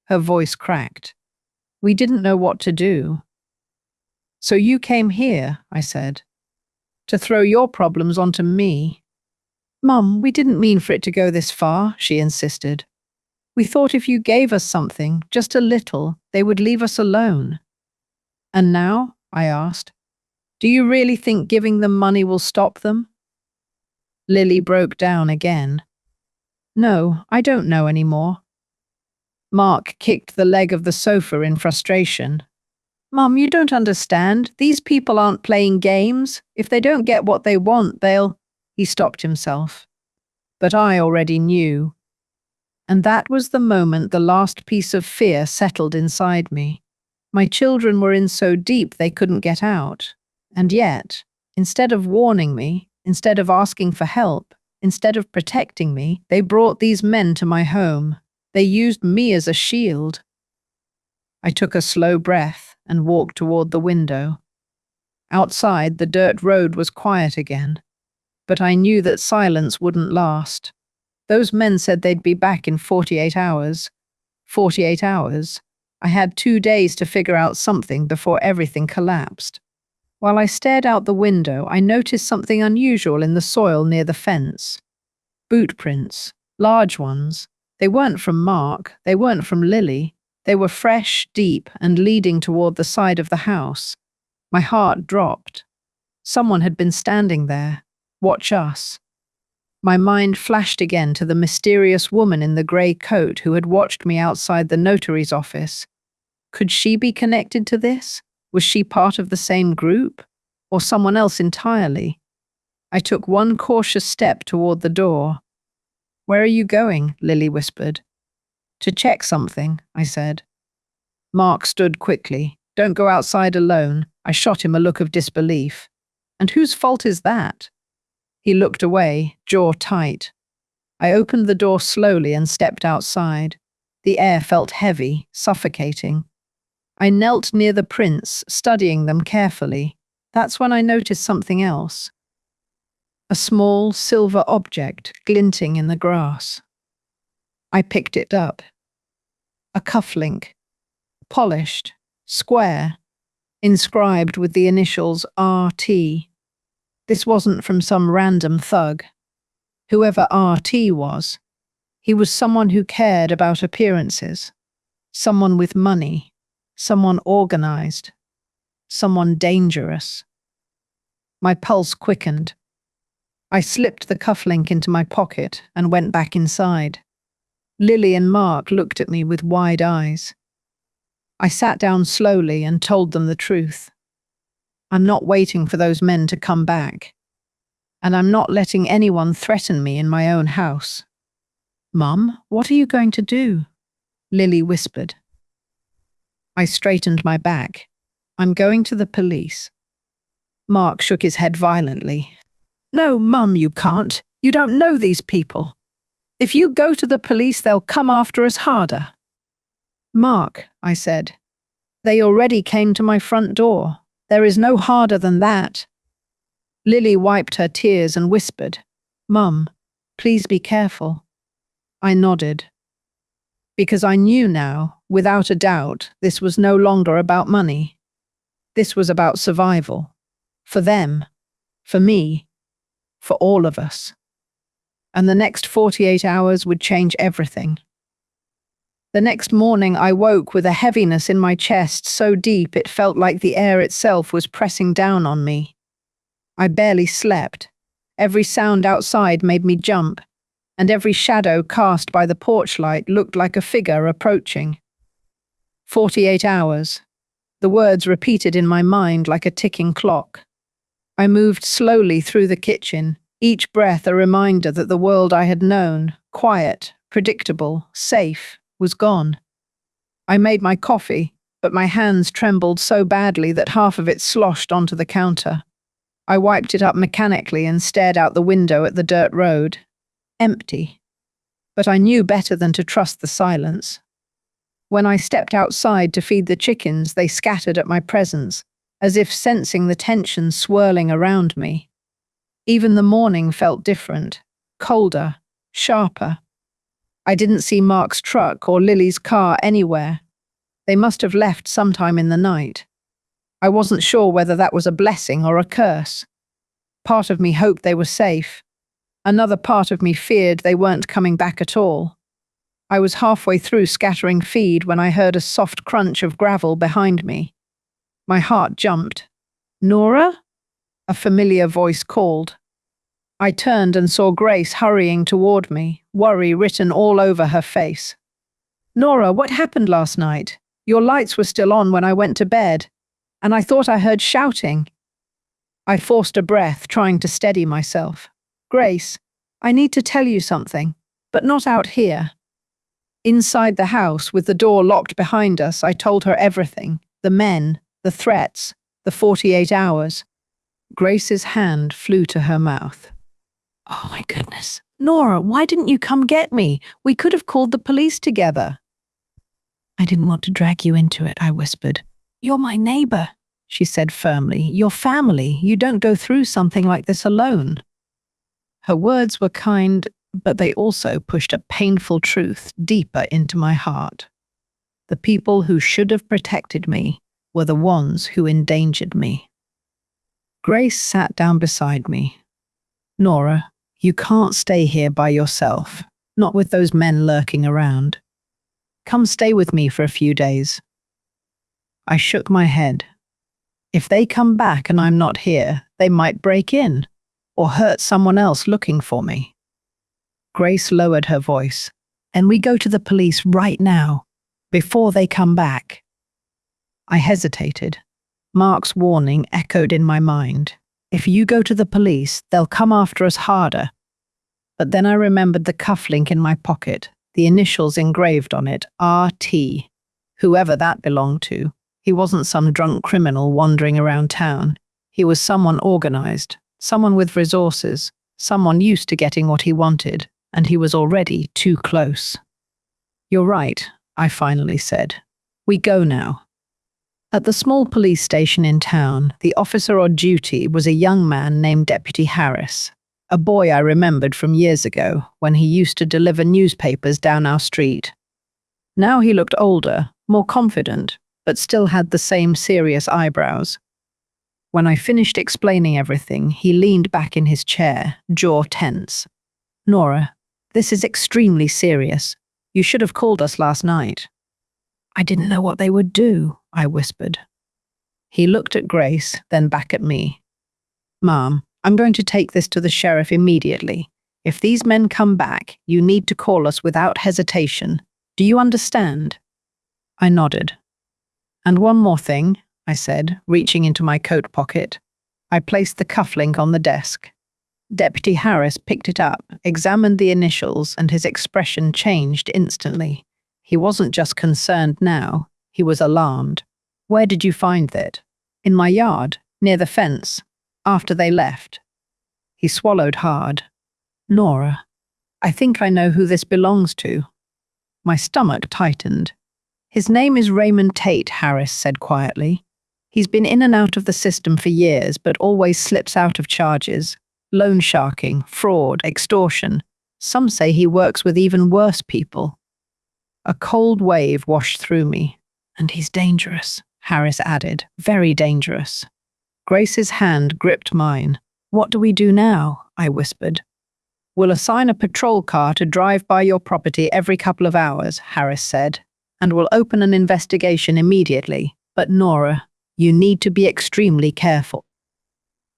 Her voice cracked. "We didn't know what to do." "So you came here," I said, "to throw your problems onto me." Mum, we didn't mean for it to go this far, she insisted. We thought if you gave us something, just a little, they would leave us alone. And now? I asked. Do you really think giving them money will stop them? Lily broke down again. No, I don't know anymore. Mark kicked the leg of the sofa in frustration. Mum, you don't understand. These people aren't playing games. If they don't get what they want, they'll… He stopped himself. But I already knew. And that was the moment the last piece of fear settled inside me. My children were in so deep they couldn't get out. And yet, instead of warning me, instead of asking for help, instead of protecting me, they brought these men to my home. They used me as a shield. I took a slow breath and walked toward the window. Outside, the dirt road was quiet again, but I knew that silence wouldn't last. Those men said they'd be back in 48 hours. 48 hours? I had 2 days to figure out something before everything collapsed. While I stared out the window, I noticed something unusual in the soil near the fence. Boot prints, large ones. They weren't from Mark, they weren't from Lily. They were fresh, deep, and leading toward the side of the house. My heart dropped. Someone had been standing there. Watch us. My mind flashed again to the mysterious woman in the grey coat who had watched me outside the notary's office. Could she be connected to this? Was she part of the same group? Or someone else entirely? I took one cautious step toward the door. Where are you going? Lily whispered. To check something, I said. Mark stood quickly. Don't go outside alone. I shot him a look of disbelief. And whose fault is that? He looked away, jaw tight. I opened the door slowly and stepped outside. The air felt heavy, suffocating. I knelt near the prints, studying them carefully. That's when I noticed something else. A small, silver object glinting in the grass. I picked it up. A cufflink. Polished, square, inscribed with the initials RT. This wasn't from some random thug. Whoever RT was, he was someone who cared about appearances, someone with money, someone organized, someone dangerous. My pulse quickened. I slipped the cufflink into my pocket and went back inside. Lily and Mark looked at me with wide eyes. I sat down slowly and told them the truth. I'm not waiting for those men to come back. And I'm not letting anyone threaten me in my own house. Mum, what are you going to do? Lily whispered. I straightened my back. I'm going to the police. Mark shook his head violently. No, Mum, you can't. You don't know these people. If you go to the police, they'll come after us harder. Mark, I said. They already came to my front door. There is no harder than that. Lily wiped her tears and whispered, Mum, please be careful. I nodded. Because I knew now, without a doubt, this was no longer about money. This was about survival. For them. For me. For all of us. And the next 48 hours would change everything. The next morning I woke with a heaviness in my chest so deep it felt like the air itself was pressing down on me. I barely slept. Every sound outside made me jump, and every shadow cast by the porch light looked like a figure approaching. 48 hours. The words repeated in my mind like a ticking clock. I moved slowly through the kitchen, each breath a reminder that the world I had known, quiet, predictable, safe, was gone. I made my coffee, but my hands trembled so badly that half of it sloshed onto the counter. I wiped it up mechanically and stared out the window at the dirt road. Empty. But I knew better than to trust the silence. When I stepped outside to feed the chickens, they scattered at my presence, as if sensing the tension swirling around me. Even the morning felt different, colder, sharper. I didn't see Mark's truck or Lily's car anywhere. They must have left sometime in the night. I wasn't sure whether that was a blessing or a curse. Part of me hoped they were safe. Another part of me feared they weren't coming back at all. I was halfway through scattering feed when I heard a soft crunch of gravel behind me. My heart jumped. "Nora?" A familiar voice called. I turned and saw Grace hurrying toward me, worry written all over her face. "Nora, what happened last night? Your lights were still on when I went to bed, and I thought I heard shouting." I forced a breath, trying to steady myself. "Grace, I need to tell you something, but not out here." Inside the house, with the door locked behind us, I told her everything. The men, the threats, the 48 hours. Grace's hand flew to her mouth. "Oh my goodness. Nora, why didn't you come get me? We could have called the police together." "I didn't want to drag you into it," I whispered. "You're my neighbor," she said firmly. "Your family. You don't go through something like this alone." Her words were kind, but they also pushed a painful truth deeper into my heart. The people who should have protected me were the ones who endangered me. Grace sat down beside me. "Nora, you can't stay here by yourself, not with those men lurking around. Come stay with me for a few days." I shook my head. If they come back and I'm not here, they might break in or hurt someone else looking for me. Grace lowered her voice. "And we go to the police right now, before they come back." I hesitated. Mark's warning echoed in my mind. If you go to the police, they'll come after us harder. But then I remembered the cufflink in my pocket, the initials engraved on it, RT. Whoever that belonged to. He wasn't some drunk criminal wandering around town. He was someone organized, someone with resources, someone used to getting what he wanted, and he was already too close. "You're right," I finally said. "We go now." At the small police station in town, the officer on duty was a young man named Deputy Harris, a boy I remembered from years ago when he used to deliver newspapers down our street. Now he looked older, more confident, but still had the same serious eyebrows. When I finished explaining everything, he leaned back in his chair, jaw tense. "Nora, this is extremely serious. You should have called us last night." "I didn't know what they would do," I whispered. He looked at Grace, then back at me. "Mom, I'm going to take this to the sheriff immediately. If these men come back, you need to call us without hesitation. Do you understand?" I nodded. "And one more thing," I said, reaching into my coat pocket. I placed the cufflink on the desk. Deputy Harris picked it up, examined the initials, and his expression changed instantly. He wasn't just concerned now, he was alarmed. "Where did you find that?" "In my yard, near the fence, after they left." He swallowed hard. "Nora, I think I know who this belongs to." My stomach tightened. "His name is Raymond Tate," Harris said quietly. "He's been in and out of the system for years, but always slips out of charges. Loan sharking, fraud, extortion. Some say he works with even worse people." A cold wave washed through me. "And he's dangerous," Harris added. "Very dangerous." Grace's hand gripped mine. "What do we do now?" I whispered. "We'll assign a patrol car to drive by your property every couple of hours," Harris said, "and we'll open an investigation immediately. But Nora, you need to be extremely careful.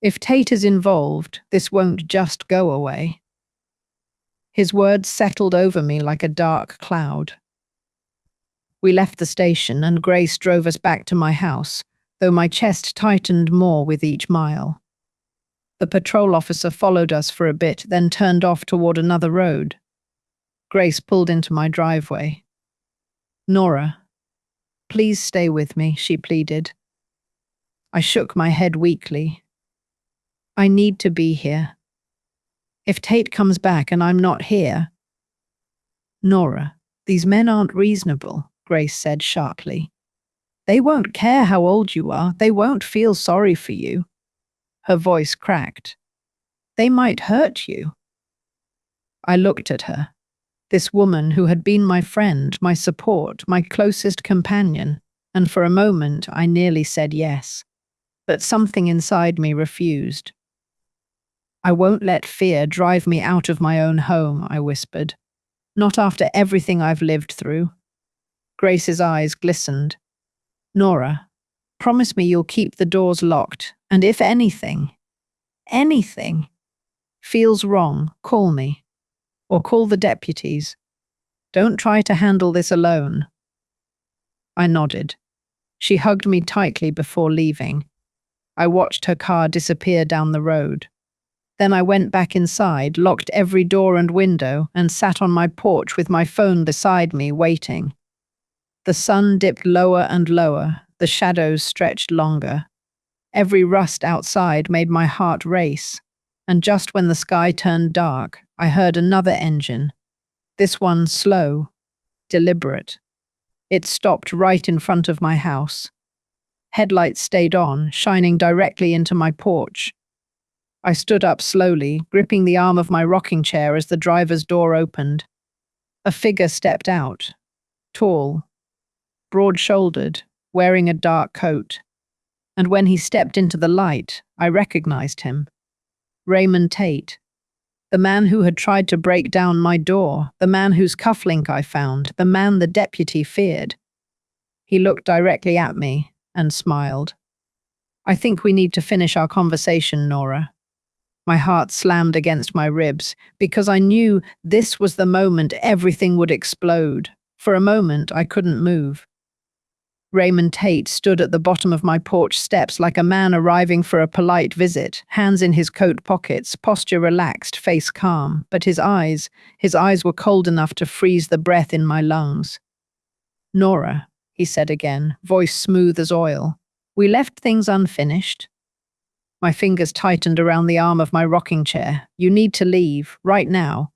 If Tate is involved, this won't just go away." His words settled over me like a dark cloud. We left the station and Grace drove us back to my house, though my chest tightened more with each mile. The patrol officer followed us for a bit, then turned off toward another road. Grace pulled into my driveway. "Nora, please stay with me," she pleaded. I shook my head weakly. "I need to be here. If Tate comes back and I'm not here..." "Nora, these men aren't reasonable," Grace said sharply. "They won't care how old you are. They won't feel sorry for you." Her voice cracked. "They might hurt you." I looked at her. This woman who had been my friend, my support, my closest companion, and for a moment I nearly said yes. But something inside me refused. I won't let fear drive me out of my own home, I whispered. Not after everything I've lived through. Grace's eyes glistened. Nora, promise me you'll keep the doors locked, and if anything feels wrong, call me. Or call the deputies. Don't try to handle this alone. I nodded. She hugged me tightly before leaving. I watched her car disappear down the road. Then I went back inside, locked every door and window, and sat on my porch with my phone beside me, waiting. The sun dipped lower and lower, the shadows stretched longer. Every rust outside made my heart race, and just when the sky turned dark, I heard another engine. This one slow, deliberate. It stopped right in front of my house. Headlights stayed on, shining directly into my porch. I stood up slowly, gripping the arm of my rocking chair as the driver's door opened. A figure stepped out, tall, broad-shouldered, wearing a dark coat. And when he stepped into the light, I recognized him. Raymond Tate, the man who had tried to break down my door, the man whose cufflink I found, the man the deputy feared. He looked directly at me and smiled. I think we need to finish our conversation, Nora. My heart slammed against my ribs because I knew this was the moment everything would explode. For a moment, I couldn't move. Raymond Tate stood at the bottom of my porch steps like a man arriving for a polite visit, hands in his coat pockets, posture relaxed, face calm, but his eyes were cold enough to freeze the breath in my lungs. Nora, he said again, voice smooth as oil, we left things unfinished. My fingers tightened around the arm of my rocking chair. You need to leave, right now.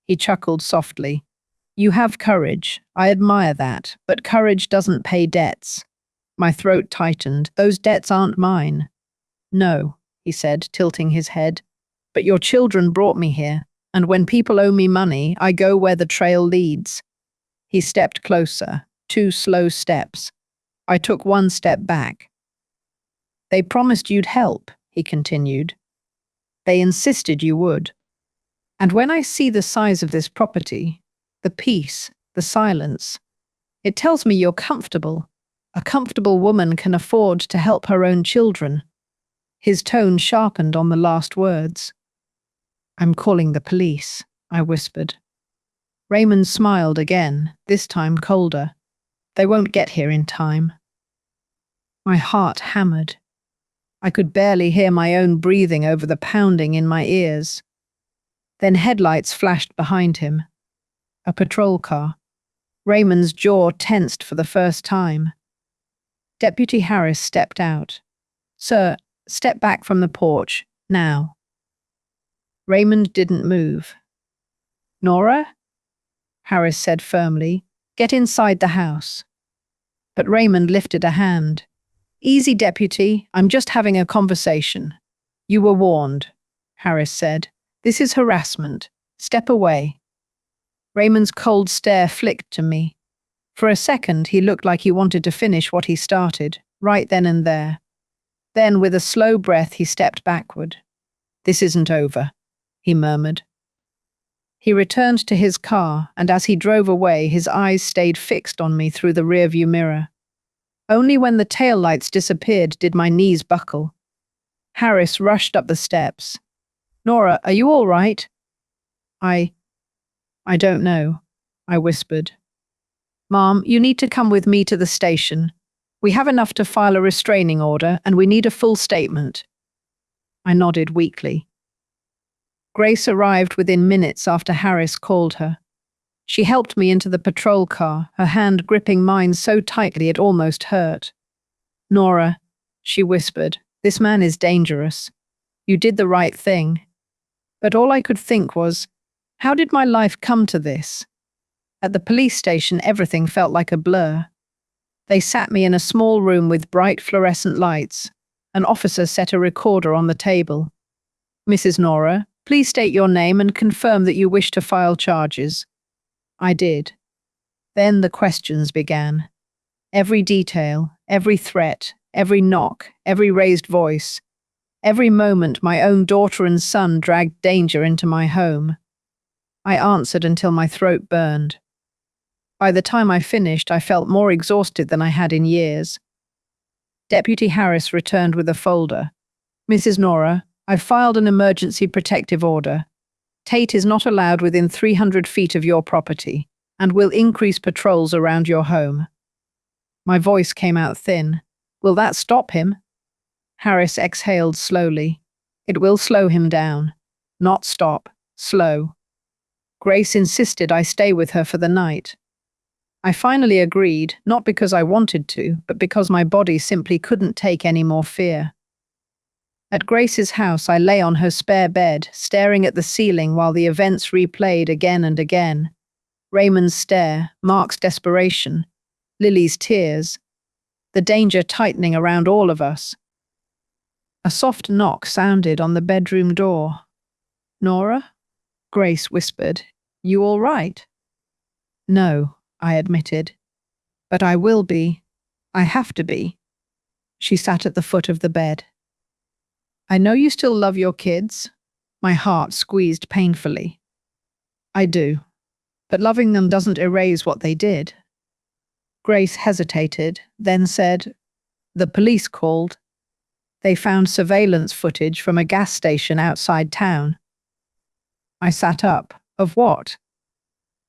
He chuckled softly. You have courage. I admire that, but courage doesn't pay debts. My throat tightened. Those debts aren't mine. No, he said, tilting his head. But your children brought me here, and when people owe me money, I go where the trail leads. He stepped closer, 2 slow steps. I took 1 step back. They promised you'd help, he continued. They insisted you would. And when I see the size of this property, the peace, the silence, it tells me you're comfortable. A comfortable woman can afford to help her own children. His tone sharpened on the last words. I'm calling the police, I whispered. Raymond smiled again, this time colder. They won't get here in time. My heart hammered. I could barely hear my own breathing over the pounding in my ears. Then headlights flashed behind him. A patrol car. Raymond's jaw tensed for the first time. Deputy Harris stepped out. Sir, step back from the porch, now. Raymond didn't move. Nora? Harris said firmly. Get inside the house. But Raymond lifted a hand. Easy, deputy. I'm just having a conversation. You were warned, Harris said. This is harassment. Step away. Raymond's cold stare flicked to me. For a second, he looked like he wanted to finish what he started, right then and there. Then, with a slow breath, he stepped backward. This isn't over, he murmured. He returned to his car, and as he drove away, his eyes stayed fixed on me through the rearview mirror. Only when the taillights disappeared did my knees buckle. Harris rushed up the steps. Nora, are you all right? I don't know, I whispered. Mom, you need to come with me to the station. We have enough to file a restraining order, and we need a full statement. I nodded weakly. Grace arrived within minutes after Harris called her. She helped me into the patrol car, her hand gripping mine so tightly it almost hurt. Nora, she whispered, this man is dangerous. You did the right thing. But all I could think was, how did my life come to this? At the police station, everything felt like a blur. They sat me in a small room with bright fluorescent lights. An officer set a recorder on the table. Mrs. Nora, please state your name and confirm that you wish to file charges. I did. Then the questions began. Every detail, every threat, every knock, every raised voice. Every moment my own daughter and son dragged danger into my home. I answered until my throat burned. By the time I finished, I felt more exhausted than I had in years. Deputy Harris returned with a folder. Mrs. Nora, I've filed an emergency protective order. Tate is not allowed within 300 feet of your property and will increase patrols around your home. My voice came out thin. Will that stop him? Harris exhaled slowly. It will slow him down. Not stop. Slow. Grace insisted I stay with her for the night. I finally agreed, not because I wanted to, but because my body simply couldn't take any more fear. At Grace's house, I lay on her spare bed, staring at the ceiling while the events replayed again and again. Raymond's stare, Mark's desperation, Lily's tears, the danger tightening around all of us. A soft knock sounded on the bedroom door. Nora? Grace whispered. You all right? No, I admitted. But I will be. I have to be. She sat at the foot of the bed. I know you still love your kids. My heart squeezed painfully. I do. But loving them doesn't erase what they did. Grace hesitated, then said, The police called. They found surveillance footage from a gas station outside town. I sat up. Of what?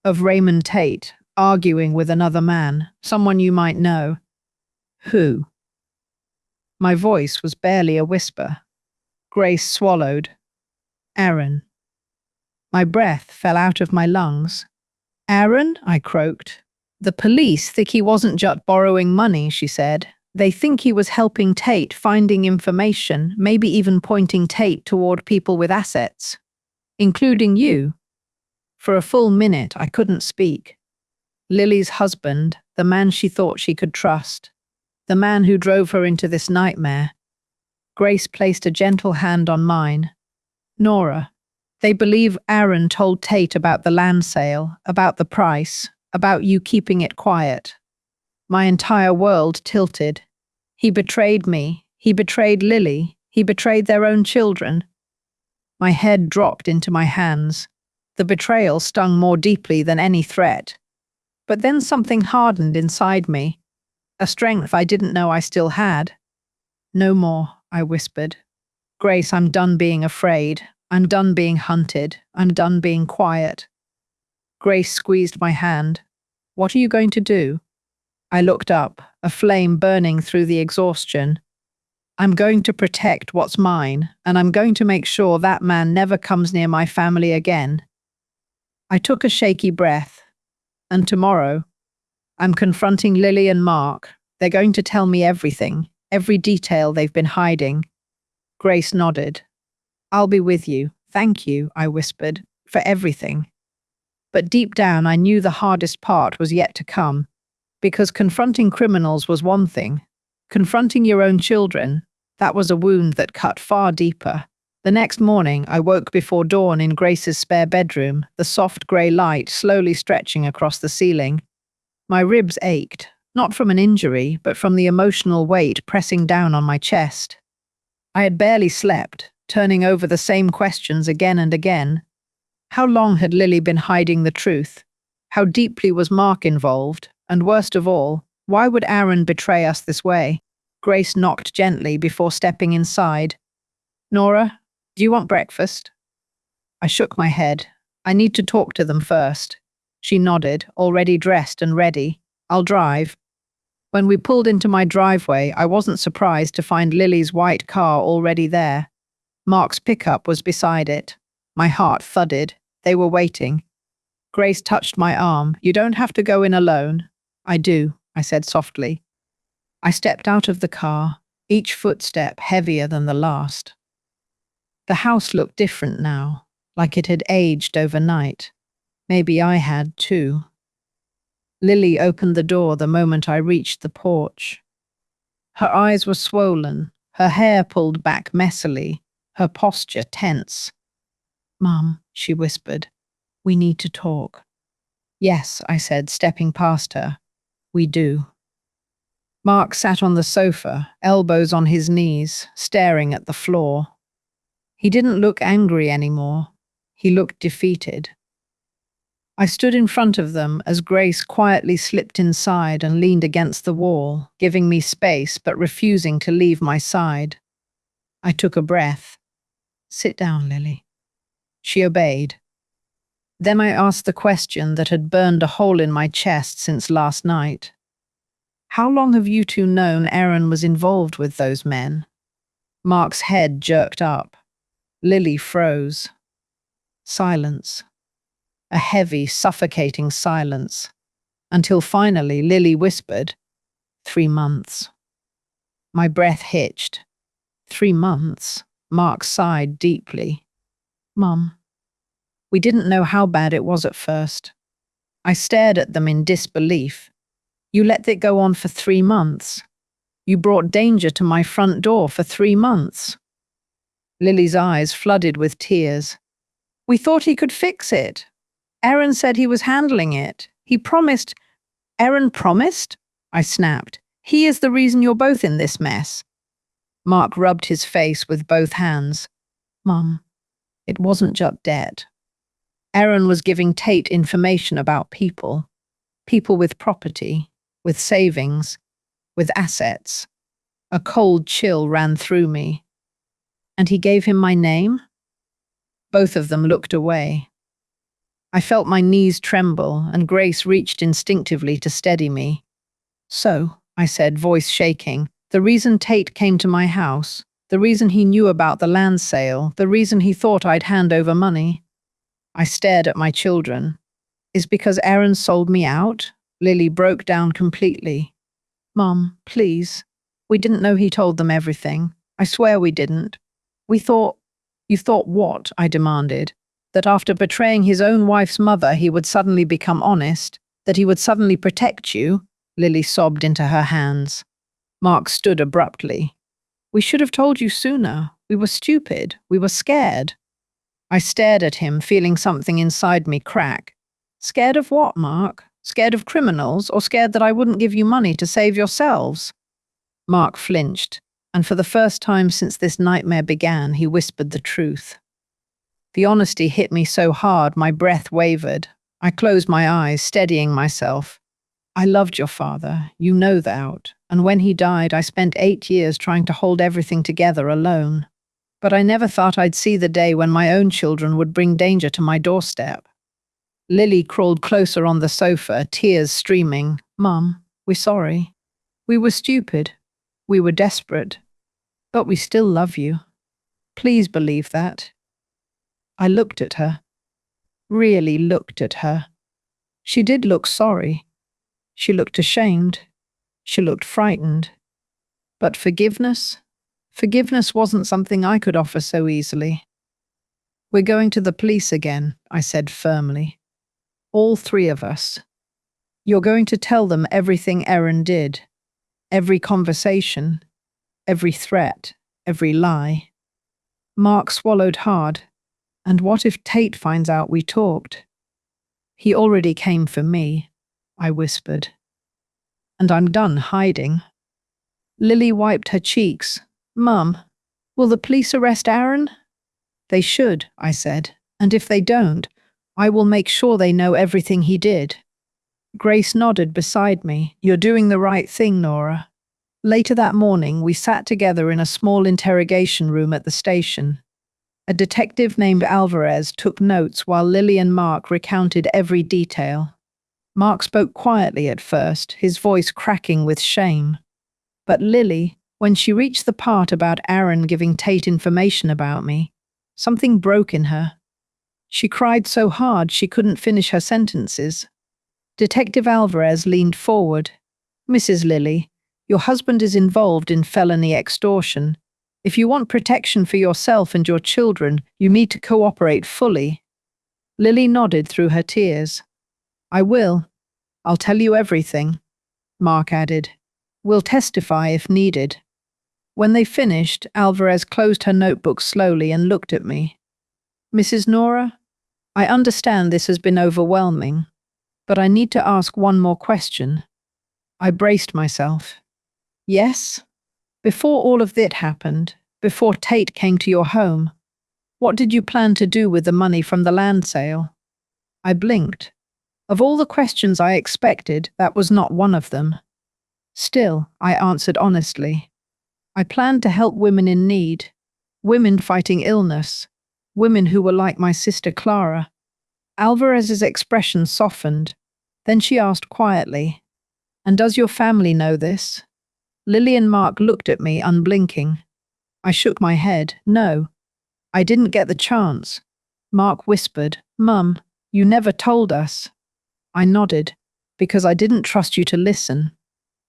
Of Raymond Tate, arguing with another man, someone you might know. Who? My voice was barely a whisper. Grace swallowed. Aaron. My breath fell out of my lungs. Aaron? I croaked. The police think he wasn't just borrowing money, she said. They think he was helping Tate, finding information, maybe even pointing Tate toward people with assets. Including you. For a full minute, I couldn't speak. Lily's husband, the man she thought she could trust. The man who drove her into this nightmare. Grace placed a gentle hand on mine. Nora, they believe Aaron told Tate about the land sale, about the price, about you keeping it quiet. My entire world tilted. He betrayed me. He betrayed Lily. He betrayed their own children. My head dropped into my hands. The betrayal stung more deeply than any threat. But then something hardened inside me. A strength I didn't know I still had. No more, I whispered. Grace, I'm done being afraid. I'm done being hunted. I'm done being quiet. Grace squeezed my hand. What are you going to do? I looked up, a flame burning through the exhaustion. I'm going to protect what's mine, and I'm going to make sure that man never comes near my family again. I took a shaky breath. And tomorrow, I'm confronting Lily and Mark. They're going to tell me everything, every detail they've been hiding. Grace nodded. I'll be with you. Thank you, I whispered, for everything. But deep down, I knew the hardest part was yet to come, because confronting criminals was one thing. Confronting your own children, that was a wound that cut far deeper. The next morning, I woke before dawn in Grace's spare bedroom, the soft grey light slowly stretching across the ceiling. My ribs ached, not from an injury, but from the emotional weight pressing down on my chest. I had barely slept, turning over the same questions again and again. How long had Lily been hiding the truth? How deeply was Mark involved? And worst of all, why would Aaron betray us this way? Grace knocked gently before stepping inside. Nora, do you want breakfast? I shook my head. I need to talk to them first. She nodded, already dressed and ready. I'll drive. When we pulled into my driveway, I wasn't surprised to find Lily's white car already there. Mark's pickup was beside it. My heart thudded. They were waiting. Grace touched my arm. You don't have to go in alone. I do, I said softly. I stepped out of the car, each footstep heavier than the last. The house looked different now, like it had aged overnight. Maybe I had too. Lily opened the door the moment I reached the porch. Her eyes were swollen, her hair pulled back messily, her posture tense. Mum, she whispered, we need to talk. Yes, I said, stepping past her. We do. Mark sat on the sofa, elbows on his knees, staring at the floor. He didn't look angry anymore. He looked defeated. I stood in front of them as Grace quietly slipped inside and leaned against the wall, giving me space but refusing to leave my side. I took a breath. "Sit down, Lily." She obeyed. Then I asked the question that had burned a hole in my chest since last night. "How long have you two known Aaron was involved with those men?" Mark's head jerked up. Lily froze. Silence. A heavy, suffocating silence. Until finally Lily whispered, 3 months. My breath hitched. 3 months? Mark sighed deeply. "Mum, we didn't know how bad it was at first." I stared at them in disbelief. "You let it go on for 3 months. You brought danger to my front door for 3 months." Lily's eyes flooded with tears. "We thought he could fix it. Aaron said he was handling it. He promised." "Aaron promised?" I snapped. "He is the reason you're both in this mess." Mark rubbed his face with both hands. "Mum, it wasn't just debt. Aaron was giving Tate information about people. People with property, with savings, with assets." A cold chill ran through me. "And he gave him my name?" Both of them looked away. I felt my knees tremble, and Grace reached instinctively to steady me. "So," I said, voice shaking, "the reason Tate came to my house, the reason he knew about the land sale, the reason he thought I'd hand over money." I stared at my children. "Is because Aaron sold me out?" Lily broke down completely. "Mum, please. We didn't know he told them everything. I swear we didn't. We thought—" "You thought what?" I demanded. "That after betraying his own wife's mother, he would suddenly become honest? That he would suddenly protect you?" Lily sobbed into her hands. Mark stood abruptly. "We should have told you sooner. We were stupid. We were scared." I stared at him, feeling something inside me crack. "Scared of what, Mark? Scared of criminals, or scared that I wouldn't give you money to save yourselves?" Mark flinched, and for the first time since this nightmare began, he whispered the truth. The honesty hit me so hard my breath wavered. I closed my eyes, steadying myself. "I loved your father, you know that, and when he died I spent 8 years trying to hold everything together alone. But I never thought I'd see the day when my own children would bring danger to my doorstep." Lily crawled closer on the sofa, tears streaming. "Mum, we're sorry. We were stupid. We were desperate. But we still love you. Please believe that." I looked at her. Really looked at her. She did look sorry. She looked ashamed. She looked frightened. But forgiveness? Forgiveness wasn't something I could offer so easily. "We're going to the police again," I said firmly. "All 3 of us. You're going to tell them everything Aaron did. Every conversation. Every threat. Every lie." Mark swallowed hard. "And what if Tate finds out we talked?" "He already came for me," I whispered. "And I'm done hiding." Lily wiped her cheeks. "Mum, will the police arrest Aaron?" "They should," I said. "And if they don't, I will make sure they know everything he did." Grace nodded beside me. "You're doing the right thing, Nora." Later that morning, we sat together in a small interrogation room at the station. A detective named Alvarez took notes while Lily and Mark recounted every detail. Mark spoke quietly at first, his voice cracking with shame. But Lily, when she reached the part about Aaron giving Tate information about me, something broke in her. She cried so hard she couldn't finish her sentences. Detective Alvarez leaned forward. "Mrs. Lily, your husband is involved in felony extortion. If you want protection for yourself and your children, you need to cooperate fully." Lily nodded through her tears. "I will. I'll tell you everything," Mark added. "We'll testify if needed." When they finished, Alvarez closed her notebook slowly and looked at me. "Mrs. Nora, I understand this has been overwhelming, but I need to ask one more question." I braced myself. Yes? Before all of that happened, before Tate came to your home, what did you plan to do with the money from the land sale? I blinked. Of all the questions I expected, that was not one of them. Still, I answered honestly. I planned to help women in need, women fighting illness, women who were like my sister Clara. Alvarez's expression softened. Then she asked quietly, "And does your family know this?" Lily and Mark looked at me, unblinking. I shook my head. No, I didn't get the chance. Mark whispered, "Mum, you never told us." I nodded, because I didn't trust you to listen.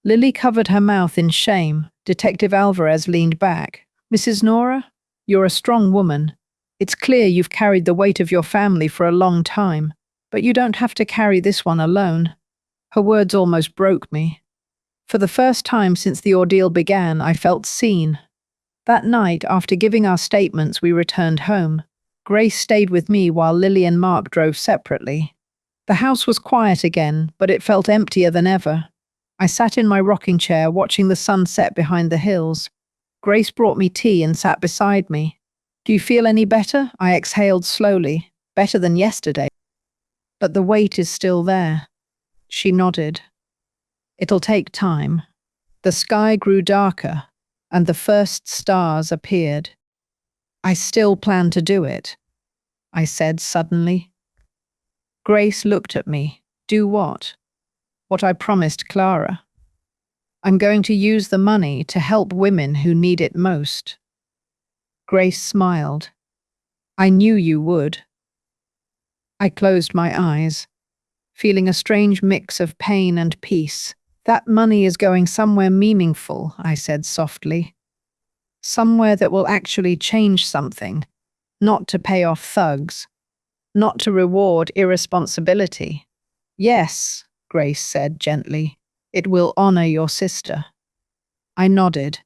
Lily covered her mouth in shame. Detective Alvarez leaned back. "Mrs. Nora, you're a strong woman. It's clear you've carried the weight of your family for a long time, but you don't have to carry this one alone." Her words almost broke me. For the first time since the ordeal began, I felt seen. That night, after giving our statements, we returned home. Grace stayed with me while Lily and Mark drove separately. The house was quiet again, but it felt emptier than ever. I sat in my rocking chair watching the sun set behind the hills. Grace brought me tea and sat beside me. "Do you feel any better?" I exhaled slowly. "Better than yesterday. But the weight is still there." She nodded. "It'll take time." The sky grew darker, and the first stars appeared. "I still plan to do it," I said suddenly. Grace looked at me. "Do what?" "What I promised Clara. I'm going to use the money to help women who need it most." Grace smiled. "I knew you would." I closed my eyes, feeling a strange mix of pain and peace. "That money is going somewhere meaningful," I said softly. "Somewhere that will actually change something, not to pay off thugs, not to reward irresponsibility." "Yes," Grace said gently, "it will honor your sister." I nodded,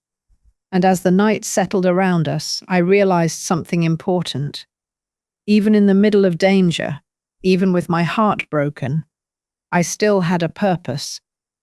and as the night settled around us, I realized something important. Even in the middle of danger, even with my heart broken, I still had a purpose,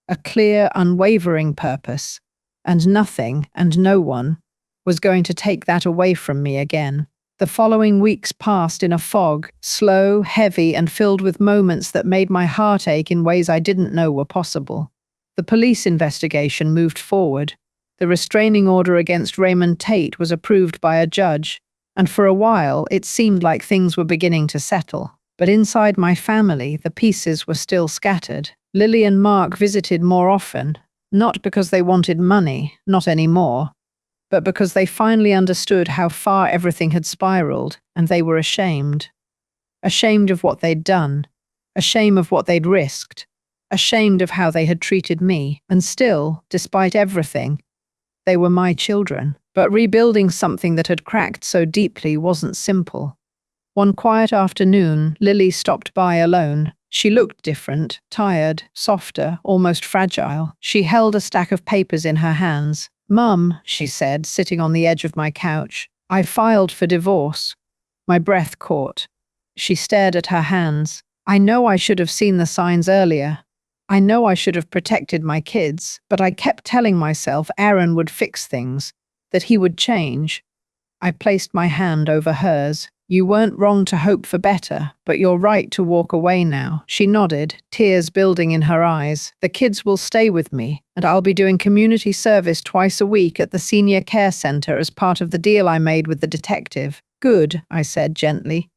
a clear, unwavering purpose, and nothing and no one was going to take that away from me again. The following weeks passed in a fog, slow, heavy, and filled with moments that made my heart ache in ways I didn't know were possible. The police investigation moved forward. The restraining order against Raymond Tate was approved by a judge, and for a while it seemed like things were beginning to settle. But inside my family, the pieces were still scattered. Lily and Mark visited more often, not because they wanted money, not anymore, but because they finally understood how far everything had spiraled, and they were ashamed. Ashamed of what they'd done, ashamed of what they'd risked, ashamed of how they had treated me, and still, despite everything, they were my children. But rebuilding something that had cracked so deeply wasn't simple. One quiet afternoon, Lily stopped by alone. She looked different, tired, softer, almost fragile. She held a stack of papers in her hands. "Mum," she said, sitting on the edge of my couch, "I filed for divorce." My breath caught. She stared at her hands. "I know I should have seen the signs earlier. I know I should have protected my kids, but I kept telling myself Aaron would fix things, that he would change." I placed my hand over hers. "You weren't wrong to hope for better, but you're right to walk away now." She nodded, tears building in her eyes. "The kids will stay with me, and I'll be doing community service twice a week at the senior care center as part of the deal I made with the detective." "Good," I said gently.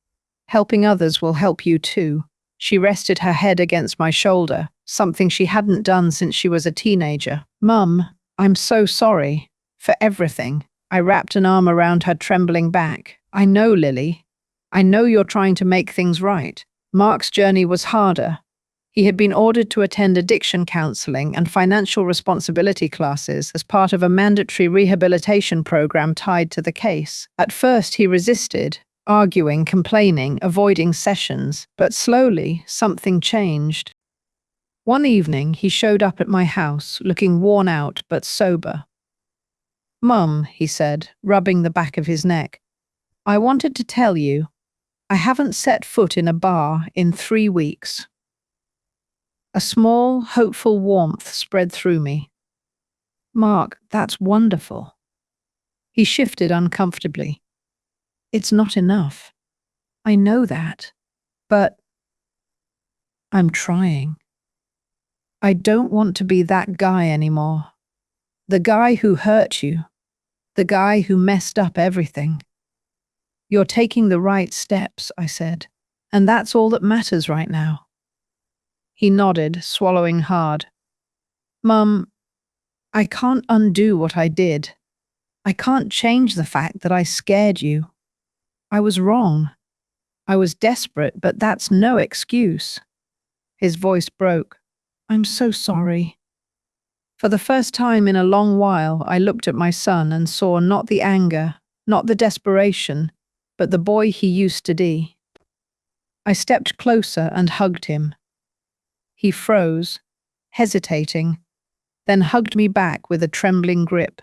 "Helping others will help you too." She rested her head against my shoulder, something she hadn't done since she was a teenager. "Mum, I'm so sorry for everything." I wrapped an arm around her trembling back. "I know, Lily. I know you're trying to make things right." Mark's journey was harder. He had been ordered to attend addiction counseling and financial responsibility classes as part of a mandatory rehabilitation program tied to the case. At first, he resisted, arguing, complaining, avoiding sessions. But slowly, something changed. One evening, he showed up at my house, looking worn out but sober. "Mum," he said, rubbing the back of his neck, "I wanted to tell you, I haven't set foot in a bar in 3 weeks." A small, hopeful warmth spread through me. Mark, that's wonderful. He shifted uncomfortably. It's not enough. I know that. But I'm trying. I don't want to be that guy anymore. The guy who hurt you. The guy who messed up everything. You're taking the right steps, I said, and that's all that matters right now. He nodded, swallowing hard. Mum, I can't undo what I did. I can't change the fact that I scared you. I was wrong. I was desperate, but that's no excuse. His voice broke. I'm so sorry. For the first time in a long while, I looked at my son and saw not the anger, not the desperation, but the boy he used to be. I stepped closer and hugged him. He froze, hesitating, then hugged me back with a trembling grip.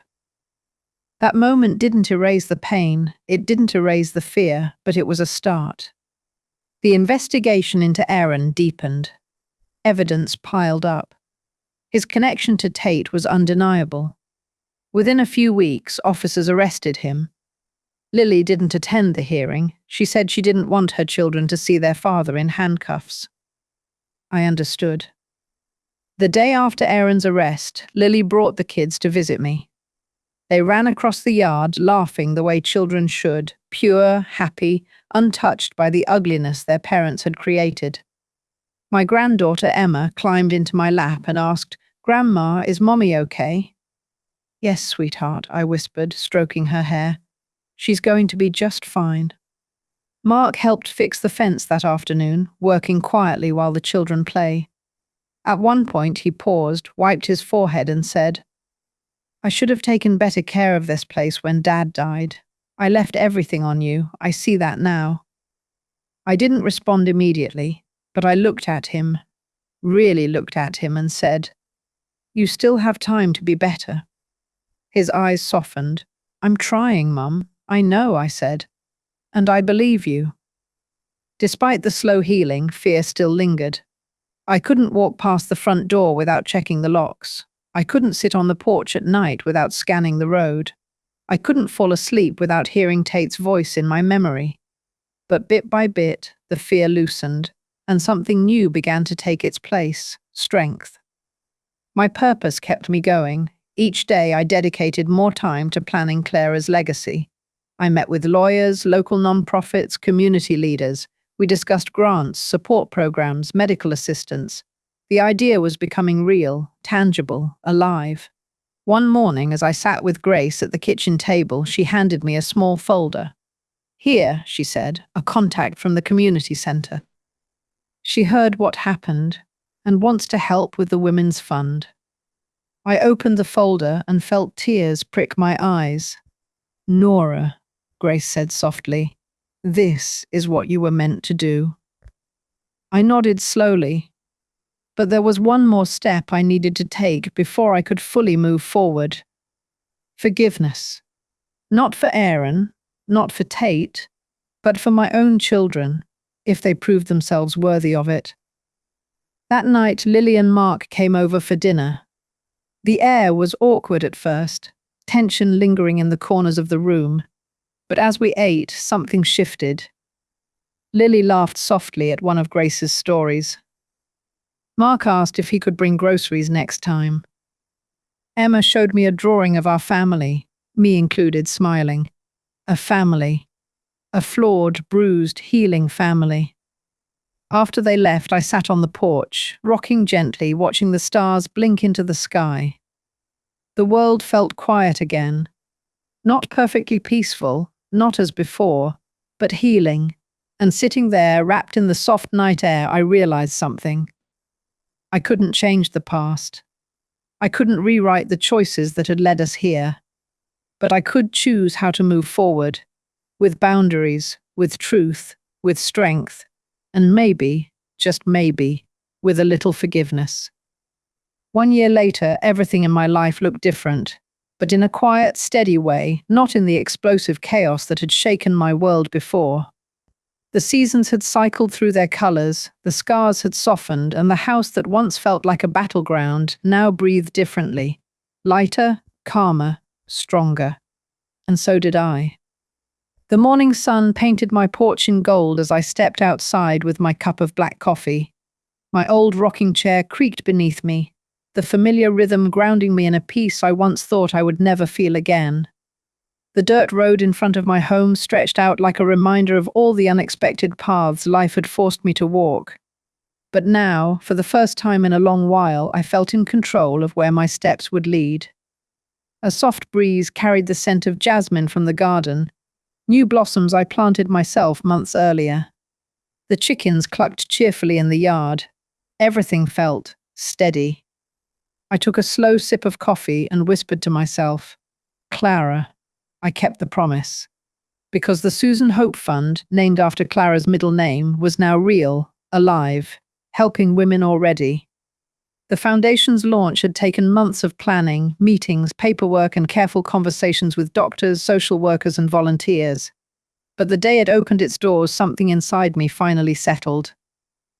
That moment didn't erase the pain, it didn't erase the fear, but it was a start. The investigation into Aaron deepened. Evidence piled up. His connection to Tate was undeniable. Within a few weeks, officers arrested him. Lily didn't attend the hearing. She said she didn't want her children to see their father in handcuffs. I understood. The day after Aaron's arrest, Lily brought the kids to visit me. They ran across the yard, laughing the way children should, pure, happy, untouched by the ugliness their parents had created. My granddaughter Emma climbed into my lap and asked, "Grandma, is Mommy okay?" "Yes, sweetheart," I whispered, stroking her hair. "She's going to be just fine." Mark helped fix the fence that afternoon, working quietly while the children play. At one point he paused, wiped his forehead and said, "I should have taken better care of this place when Dad died. I left everything on you. I see that now." I didn't respond immediately, but I looked at him, really looked at him and said, "You still have time to be better." His eyes softened. "I'm trying, Mum. I know," I said. "And I believe you." Despite the slow healing, fear still lingered. I couldn't walk past the front door without checking the locks. I couldn't sit on the porch at night without scanning the road. I couldn't fall asleep without hearing Tate's voice in my memory. But bit by bit, the fear loosened, and something new began to take its place: strength. My purpose kept me going. Each day I dedicated more time to planning Clara's legacy. I met with lawyers, local nonprofits, community leaders. We discussed grants, support programs, medical assistance. The idea was becoming real, tangible, alive. One morning, as I sat with Grace at the kitchen table, she handed me a small folder. "Here," she said, "a contact from the community center. She heard what happened and wants to help with the Women's Fund." I opened the folder and felt tears prick my eyes. "Nora," Grace said softly, "this is what you were meant to do." I nodded slowly, but there was one more step I needed to take before I could fully move forward. Forgiveness. Not for Aaron, not for Tate, but for my own children, if they proved themselves worthy of it. That night, Lily and Mark came over for dinner. The air was awkward at first, tension lingering in the corners of the room. But as we ate, something shifted. Lily laughed softly at one of Grace's stories. Mark asked if he could bring groceries next time. Emma showed me a drawing of our family, me included, smiling. A family. A flawed, bruised, healing family. After they left, I sat on the porch, rocking gently, watching the stars blink into the sky. The world felt quiet again. Not perfectly peaceful, not as before, but healing. And sitting there, wrapped in the soft night air, I realized something. I couldn't change the past. I couldn't rewrite the choices that had led us here. But I could choose how to move forward, with boundaries, with truth, with strength, and maybe, just maybe, with a little forgiveness. 1 year later, everything in my life looked different, but in a quiet, steady way, not in the explosive chaos that had shaken my world before. The seasons had cycled through their colors, the scars had softened, and the house that once felt like a battleground now breathed differently, lighter, calmer, stronger. And so did I. The morning sun painted my porch in gold as I stepped outside with my cup of black coffee. My old rocking chair creaked beneath me, the familiar rhythm grounding me in a peace I once thought I would never feel again. The dirt road in front of my home stretched out like a reminder of all the unexpected paths life had forced me to walk. But now, for the first time in a long while, I felt in control of where my steps would lead. A soft breeze carried the scent of jasmine from the garden, new blossoms I planted myself months earlier. The chickens clucked cheerfully in the yard. Everything felt steady. I took a slow sip of coffee and whispered to myself, Clara. I kept the promise. Because the Susan Hope Fund, named after Clara's middle name, was now real, alive, helping women already. The foundation's launch had taken months of planning, meetings, paperwork, and careful conversations with doctors, social workers, and volunteers. But the day it opened its doors, something inside me finally settled.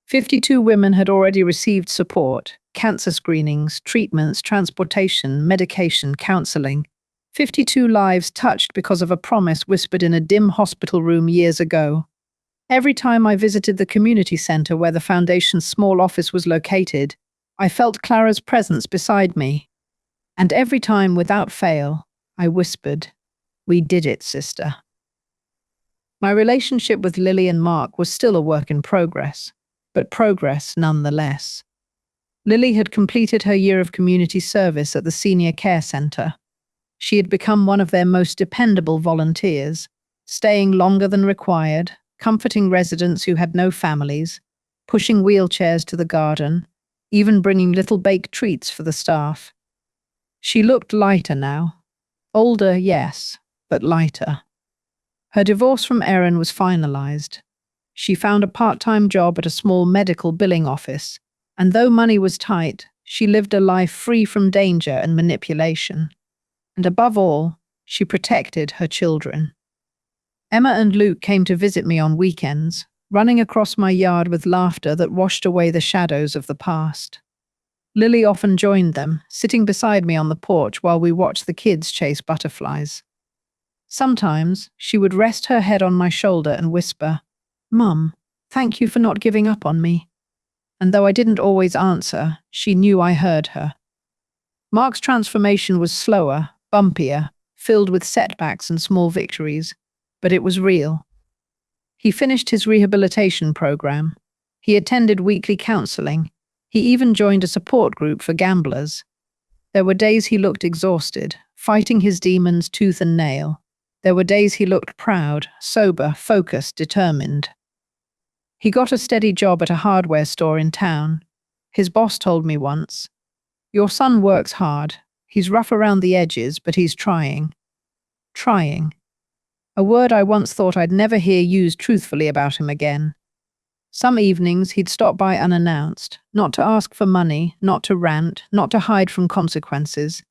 52 women had already received support, cancer screenings, treatments, transportation, medication, counseling. 52 lives touched because of a promise whispered in a dim hospital room years ago. Every time I visited the community center where the foundation's small office was located, I felt Clara's presence beside me. And every time, without fail, I whispered, "We did it, sister." My relationship with Lily and Mark was still a work in progress, but progress nonetheless. Lily had completed her year of community service at the senior care center. She had become one of their most dependable volunteers, staying longer than required, comforting residents who had no families, pushing wheelchairs to the garden, even bringing little baked treats for the staff. She looked lighter now. Older, yes, but lighter. Her divorce from Erin was finalized. She found a part-time job at a small medical billing office, and though money was tight, she lived a life free from danger and manipulation. And above all, she protected her children. Emma and Luke came to visit me on weekends, running across my yard with laughter that washed away the shadows of the past. Lily often joined them, sitting beside me on the porch while we watched the kids chase butterflies. Sometimes she would rest her head on my shoulder and whisper, "Mum, thank you for not giving up on me." And though I didn't always answer, she knew I heard her. Mark's transformation was slower, bumpier, filled with setbacks and small victories, but it was real. He finished his rehabilitation program. He attended weekly counseling. He even joined a support group for gamblers. There were days he looked exhausted, fighting his demons tooth and nail. There were days he looked proud, sober, focused, determined. He got a steady job at a hardware store in town. His boss told me once, "Your son works hard. He's rough around the edges, but he's trying." Trying. A word I once thought I'd never hear used truthfully about him again. Some evenings he'd stop by unannounced, not to ask for money, not to rant, not to hide from consequences,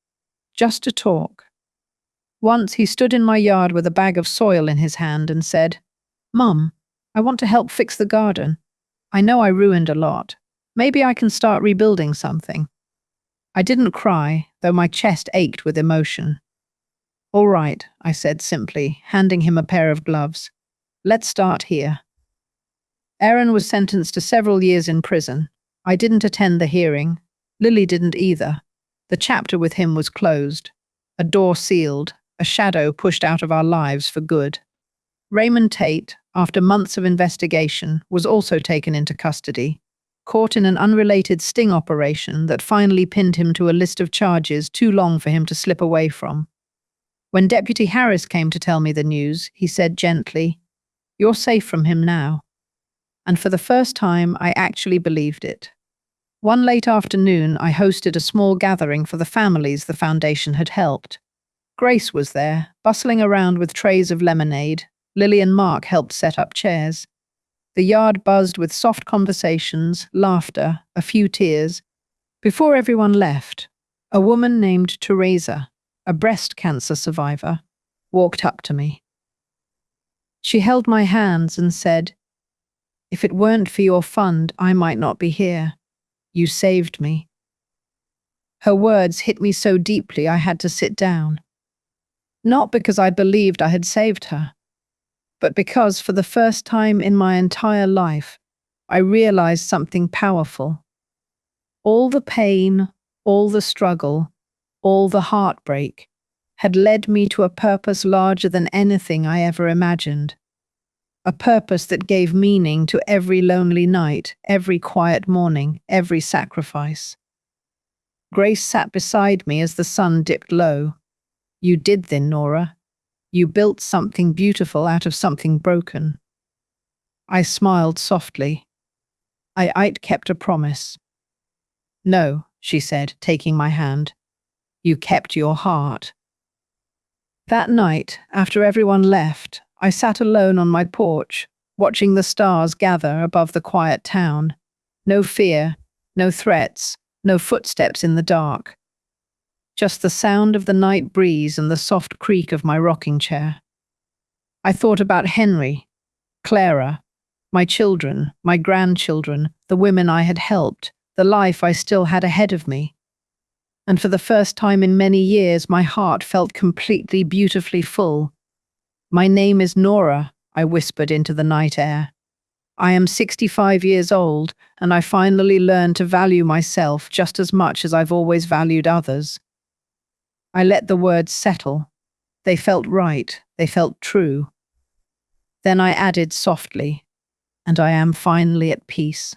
just to talk. Once he stood in my yard with a bag of soil in his hand and said, "Mum, I want to help fix the garden. I know I ruined a lot. Maybe I can start rebuilding something." I didn't cry, though my chest ached with emotion. "All right," I said simply, handing him a pair of gloves. "Let's start here." Erin was sentenced to several years in prison. I didn't attend the hearing. Lily didn't either. The chapter with him was closed. A door sealed, a shadow pushed out of our lives for good. Raymond Tate, after months of investigation, was also taken into custody, caught in an unrelated sting operation that finally pinned him to a list of charges too long for him to slip away from. When Deputy Harris came to tell me the news, he said gently, "You're safe from him now." And for the first time, I actually believed it. One late afternoon, I hosted a small gathering for the families the foundation had helped. Grace was there, bustling around with trays of lemonade. Lily and Mark helped set up chairs. The yard buzzed with soft conversations, laughter, a few tears. Before everyone left, a woman named Teresa, a breast cancer survivor, walked up to me. She held my hands and said, "If it weren't for your fund, I might not be here. You saved me." Her words hit me so deeply I had to sit down. Not because I believed I had saved her, but because for the first time in my entire life, I realized something powerful. All the pain, all the struggle, all the heartbreak had led me to a purpose larger than anything I ever imagined. A purpose that gave meaning to every lonely night, every quiet morning, every sacrifice. Grace sat beside me as the sun dipped low. You did then, Nora. You built something beautiful out of something broken. I smiled softly. I'd kept a promise. No, she said, taking my hand. You kept your heart. That night, after everyone left, I sat alone on my porch, watching the stars gather above the quiet town. No fear, no threats, no footsteps in the dark. Just the sound of the night breeze and the soft creak of my rocking chair. I thought about Henry, Clara, my children, my grandchildren, the women I had helped, the life I still had ahead of me. And for the first time in many years, my heart felt completely, beautifully full. My name is Nora, I whispered into the night air. I am 65 years old, and I finally learned to value myself just as much as I've always valued others. I let the words settle. They felt right, they felt true. Then I added softly, and I am finally at peace.